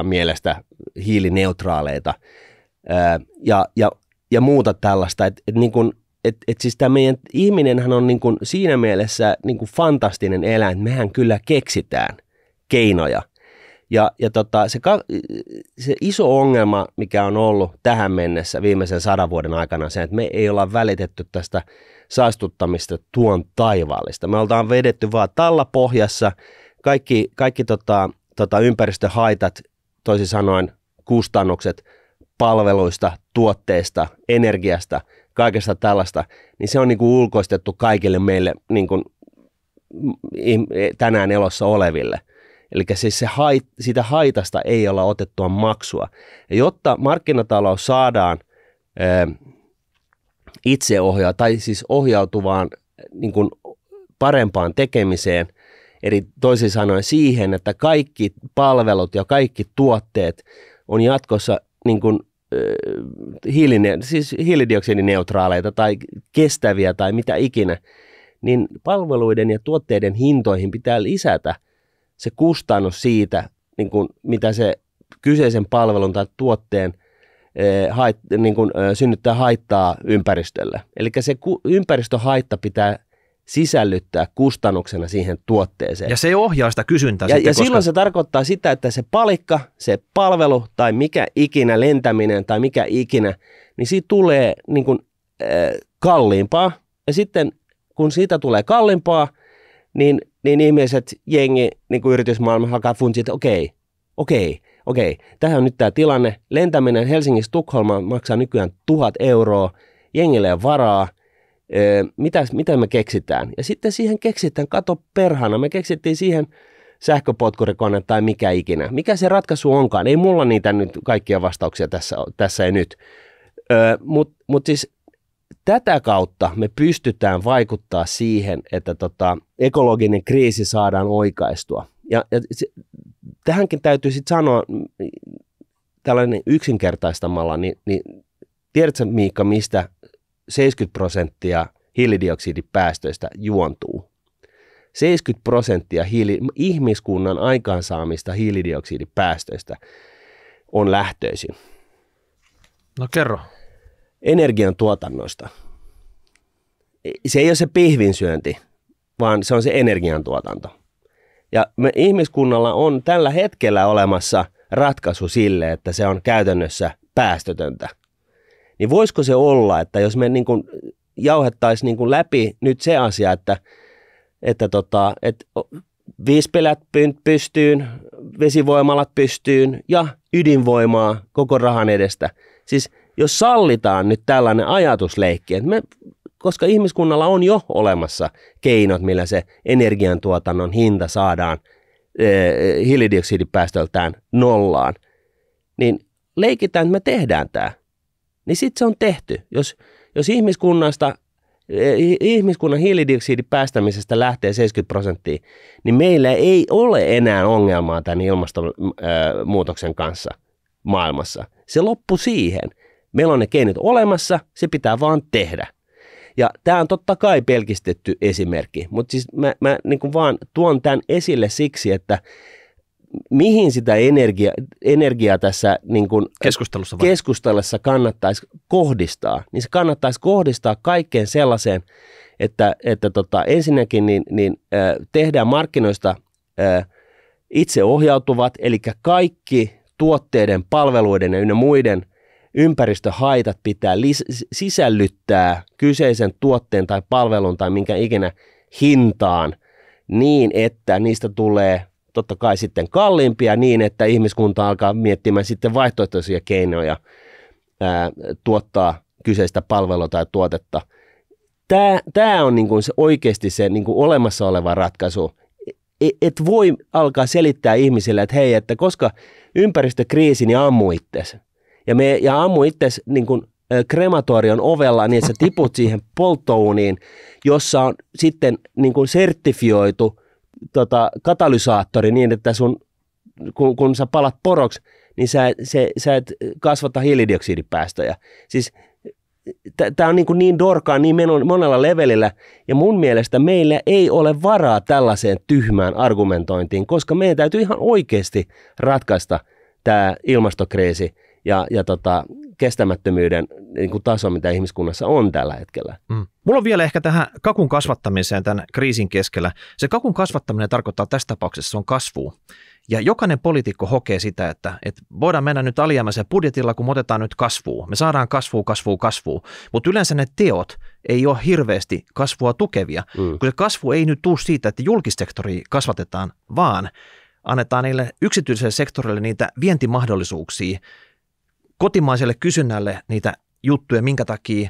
mielestä hiilineutraaleita ja muuta tällaista. Siis tämä meidän ihminenhän on niin kuin siinä mielessä niin kuin fantastinen eläin, että mehän kyllä keksitään keinoja. Se iso ongelma, mikä on ollut tähän mennessä viimeisen 100 vuoden aikana, se, että me ei olla välitetty tästä saastuttamista tuon taivaallista. Me oltaan vedetty vaan tallapohjassa kaikki ympäristöhaitat, toisin sanoen kustannukset palveluista, tuotteista, energiasta, kaikesta tällaista, niin se on niin kuin ulkoistettu kaikille meille niin kuin tänään elossa oleville. Eli siis siitä haitasta ei olla otettua maksua. Ja jotta markkinatalous saadaan ohjautuvaan niin kuin parempaan tekemiseen, Eli toisin sanoen siihen, että kaikki palvelut ja kaikki tuotteet on jatkossa niin kuin, siis hiilidioksidineutraaleita tai kestäviä tai mitä ikinä, niin palveluiden ja tuotteiden hintoihin pitää lisätä se kustannus siitä, niin kuin, mitä se kyseisen palvelun tai tuotteen synnyttää haittaa ympäristölle. Eli se ympäristöhaitta pitää sisällyttää kustannuksena siihen tuotteeseen. Ja se ohjaa sitä kysyntää. Ja silloin se tarkoittaa sitä, että se palikka, se palvelu tai mikä ikinä, lentäminen tai mikä ikinä, niin siitä tulee niin kuin, kalliimpaa. Ja sitten kun siitä tulee kalliimpaa, niin ihmiset, jengi, niin kuin yritysmaailma alkaa funtsia, että okei, tähän on nyt tämä tilanne. Lentäminen Helsingistä Tukholmaan maksaa nykyään 1 000 €, jengille on varaa. Mitä me keksitään? Ja sitten siihen keksitään, kato perhana, me keksittiin siihen sähköpotkurikone tai mikä ikinä. Mikä se ratkaisu onkaan? Ei mulla niitä nyt kaikkia vastauksia tässä ei nyt. Mutta siis tätä kautta me pystytään vaikuttaa siihen, että ekologinen kriisi saadaan oikaistua. Ja tähänkin täytyy sitten sanoa tällainen yksinkertaistamalla, niin tiedätkö Miikka, mistä 70% hiilidioksidipäästöistä juontuu? 70% ihmiskunnan aikaansaamista hiilidioksidipäästöistä on lähtöisin. No kerro. Energiantuotannosta. Se ei ole se pihvinsyönti, vaan se on se energiantuotanto. Ja me ihmiskunnalla on tällä hetkellä olemassa ratkaisu sille, että se on käytännössä päästötöntä. Niin voisiko se olla, että jos me niin kuin jauhettaisiin niin kuin läpi nyt se asia, että viispelät pystyyn, vesivoimalat pystyyn ja ydinvoimaa koko rahan edestä. Siis jos sallitaan nyt tällainen ajatusleikki, että koska ihmiskunnalla on jo olemassa keinot, millä se energiantuotannon hinta saadaan hiilidioksidipäästöltään nollaan, niin leikitään, että me tehdään tämä. Niin sitten se on tehty. Jos ihmiskunnan hiilidioksidipäästämisestä lähtee 70%, niin meillä ei ole enää ongelmaa tämän ilmastonmuutoksen kanssa maailmassa. Se loppui siihen. Meillä on ne keinot olemassa, se pitää vaan tehdä. Ja tämä on totta kai pelkistetty esimerkki, mutta siis mä niin kuin vaan tuon tämän esille siksi, että mihin sitä energiaa tässä niin kuin keskustelussa kannattaisi kohdistaa, niin se kannattaisi kohdistaa kaikkeen sellaiseen, että ensinnäkin tehdään markkinoista itseohjautuvat, eli kaikki tuotteiden, palveluiden ja ynnä muiden ympäristöhaitat pitää sisällyttää kyseisen tuotteen tai palvelun tai minkä ikinä hintaan niin, että niistä tulee totta kai sitten kalliimpia niin, että ihmiskunta alkaa miettimään sitten vaihtoehtoisia keinoja tuottaa kyseistä palvelua tai tuotetta. Tämä on niin kuin se oikeasti se niin kuin olemassa oleva ratkaisu. Et voi alkaa selittää ihmisille, että hei, että koska ympäristökriisi, niin ammu itsesi. Ja ammu itsesi niin kuin krematorion ovella, niin sä tiput siihen polttouuniin, jossa on sitten niin kuin sertifioitu katalysaattori niin, että kun sä palat poroksi, niin sä et kasvata hiilidioksidipäästöjä. Siis tämä on niin dorkaa niin monella levelillä, ja mun mielestä meillä ei ole varaa tällaiseen tyhmään argumentointiin, koska meidän täytyy ihan oikeasti ratkaista tämä ilmastokriisi ja kestämättömyyden niin kuin taso, mitä ihmiskunnassa on tällä hetkellä. Mulla on vielä ehkä tähän kakun kasvattamiseen tämän kriisin keskellä. Se kakun kasvattaminen tarkoittaa tässä tapauksessa, se on kasvua. Ja jokainen poliitikko hokee sitä, että voidaan mennä nyt alijäämäisellä budjetilla, kun me otetaan nyt kasvua. Me saadaan kasvua. Mutta yleensä ne teot ei ole hirveästi kasvua tukevia, kun se kasvu ei nyt tule siitä, että julkissektoria kasvatetaan, vaan annetaan niille yksityiselle sektorille niitä vientimahdollisuuksia, kotimaiselle kysynnälle niitä juttuja, minkä takia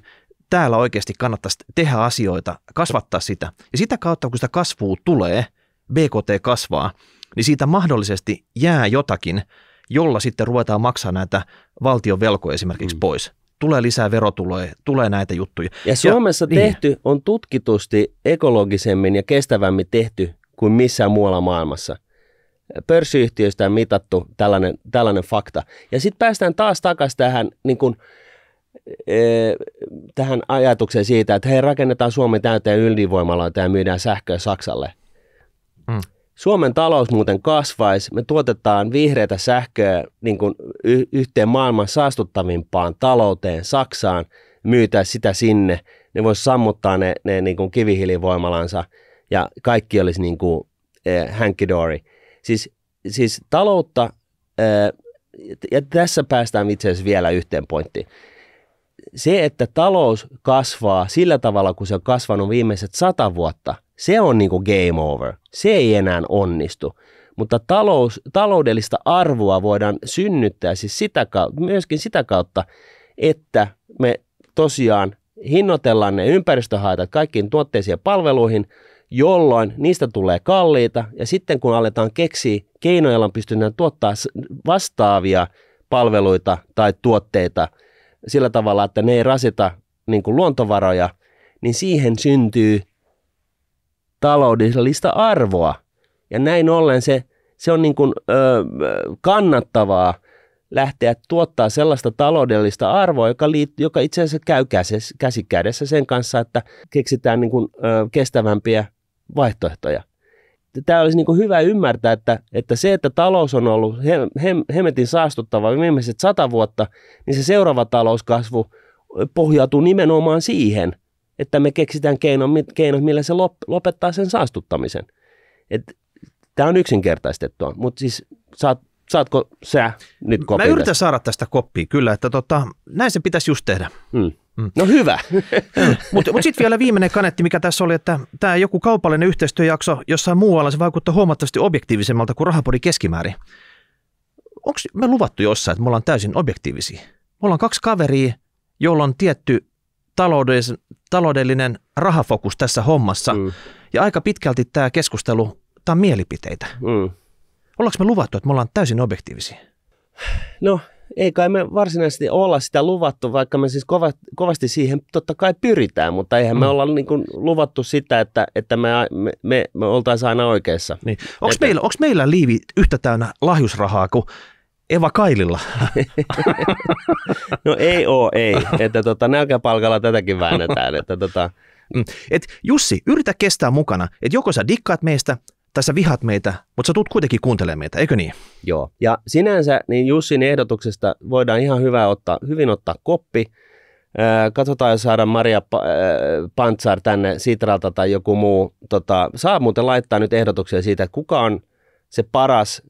täällä oikeasti kannattaisi tehdä asioita, kasvattaa sitä. Ja sitä kautta, kun sitä kasvua tulee, BKT kasvaa, niin siitä mahdollisesti jää jotakin, jolla sitten ruvetaan maksaa näitä valtion velkoja esimerkiksi pois. Tulee lisää verotuloja, tulee näitä juttuja. Ja Suomessa tehty on tutkitusti ekologisemmin ja kestävämmin tehty kuin missään muualla maailmassa. Pörssiyhtiöistä on mitattu tällainen fakta. Ja sitten päästään taas takaisin tähän ajatukseen siitä, että hei, rakennetaan Suomen täyteen ydinvoimaloita ja myydään sähköä Saksalle. Suomen talous muuten kasvaisi, me tuotetaan vihreätä sähköä niin kuin yhteen maailman saastuttavimpaan talouteen, Saksaan, myytäisiin sitä sinne, ne voisi sammuttaa ne niin kuin kivihiilivoimalansa ja kaikki olisi niin kuin hanky-dory. Siis taloutta, ja tässä päästään itse asiassa vielä yhteen pointtiin. Se, että talous kasvaa sillä tavalla, kun se on kasvanut viimeiset 100 vuotta, se on niin kuin game over. Se ei enää onnistu. Mutta taloudellista arvoa voidaan synnyttää siis myöskin sitä kautta, että me tosiaan hinnoitellaan ne ympäristöhaitat kaikkiin tuotteisiin ja palveluihin, jolloin niistä tulee kalliita, ja sitten kun aletaan keksiä keinoja, joilla pystytään tuottaa vastaavia palveluita tai tuotteita sillä tavalla, että ne ei rasita niin kuin luontovaroja, niin siihen syntyy taloudellista arvoa. Ja näin ollen se on niin kuin, kannattavaa lähteä tuottaa sellaista taloudellista arvoa, joka itse asiassa käy käsi kädessä sen kanssa, että keksitään niin kuin, kestävämpiä vaihtoehtoja. Tämä olisi niin kuin hyvä ymmärtää, että se, että talous on ollut hemmetin saastuttava viimeiset 100 vuotta, niin se seuraava talouskasvu pohjautuu nimenomaan siihen, että me keksitään keinot, millä se lopettaa sen saastuttamisen. Tämä on yksinkertaistettua, mutta siis saatko sä nyt kopin? Mä yritän saada tästä koppia kyllä, että näin se pitäisi just tehdä. No hyvä. Mutta sitten vielä viimeinen kaneetti, mikä tässä oli, että tämä joku kaupallinen yhteistyöjakso jossain muualla, se vaikuttaa huomattavasti objektiivisemmalta kuin Rahapodin keskimäärin. Onko me luvattu jossain, että me ollaan täysin objektiivisia? Me ollaan 2 kaveria, jolla on tietty taloudellinen rahafokus tässä hommassa, ja aika pitkälti tämä keskustelu, tämä on mielipiteitä. Ollaanko me luvattu, että me ollaan täysin objektiivisia? No, ei kai me varsinaisesti olla sitä luvattu, vaikka me siis kovasti siihen totta kai pyritään, mutta eihän me olla niin kuin luvattu sitä, että me oltaisiin aina oikeassa. Niin. Onko meillä liivi yhtä täynnä lahjusrahaa kuin Eva Kaililla? No ei. Että nälkäpalkalla tätäkin väännetään. Jussi, yritä kestää mukana, että joko sä dikkaat meistä, tai sä vihat meitä, mutta sä tulet kuitenkin kuuntelemaan meitä, eikö niin? Joo, ja sinänsä niin Jussin ehdotuksesta voidaan ihan hyvin ottaa koppi. Katsotaan, jos saadaan Maria Pantsar tänne Sitralta tai joku muu. Saa muuten laittaa nyt ehdotuksia siitä, että kuka on se paras,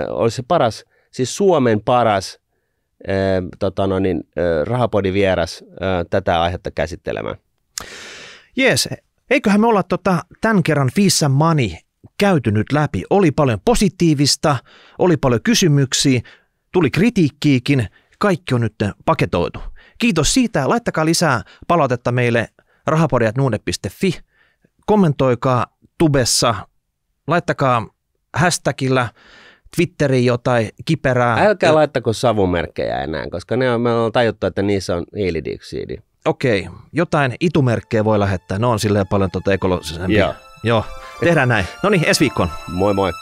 olisi se paras, siis Suomen paras Rahapodin vieras tätä aihetta käsittelemään. Jees, eiköhän me olla tämän kerran Fissa Money käyty nyt läpi. Oli paljon positiivista, oli paljon kysymyksiä, tuli kritiikkiikin, kaikki on nyt paketoitu. Kiitos siitä, laittakaa lisää palautetta meille rahapodi@nordnet.fi, kommentoikaa tubessa, laittakaa hashtagillä Twitteriin jotain kiperää. Älkää laittako savumerkkejä enää, koska me on tajuttu, että niissä on hiilidioksidia. Okei, jotain itumerkkejä voi lähettää, ne on silleen paljon ekologisempia. Joo, tehdään näin. No niin, ensi viikkoon. Moi moi.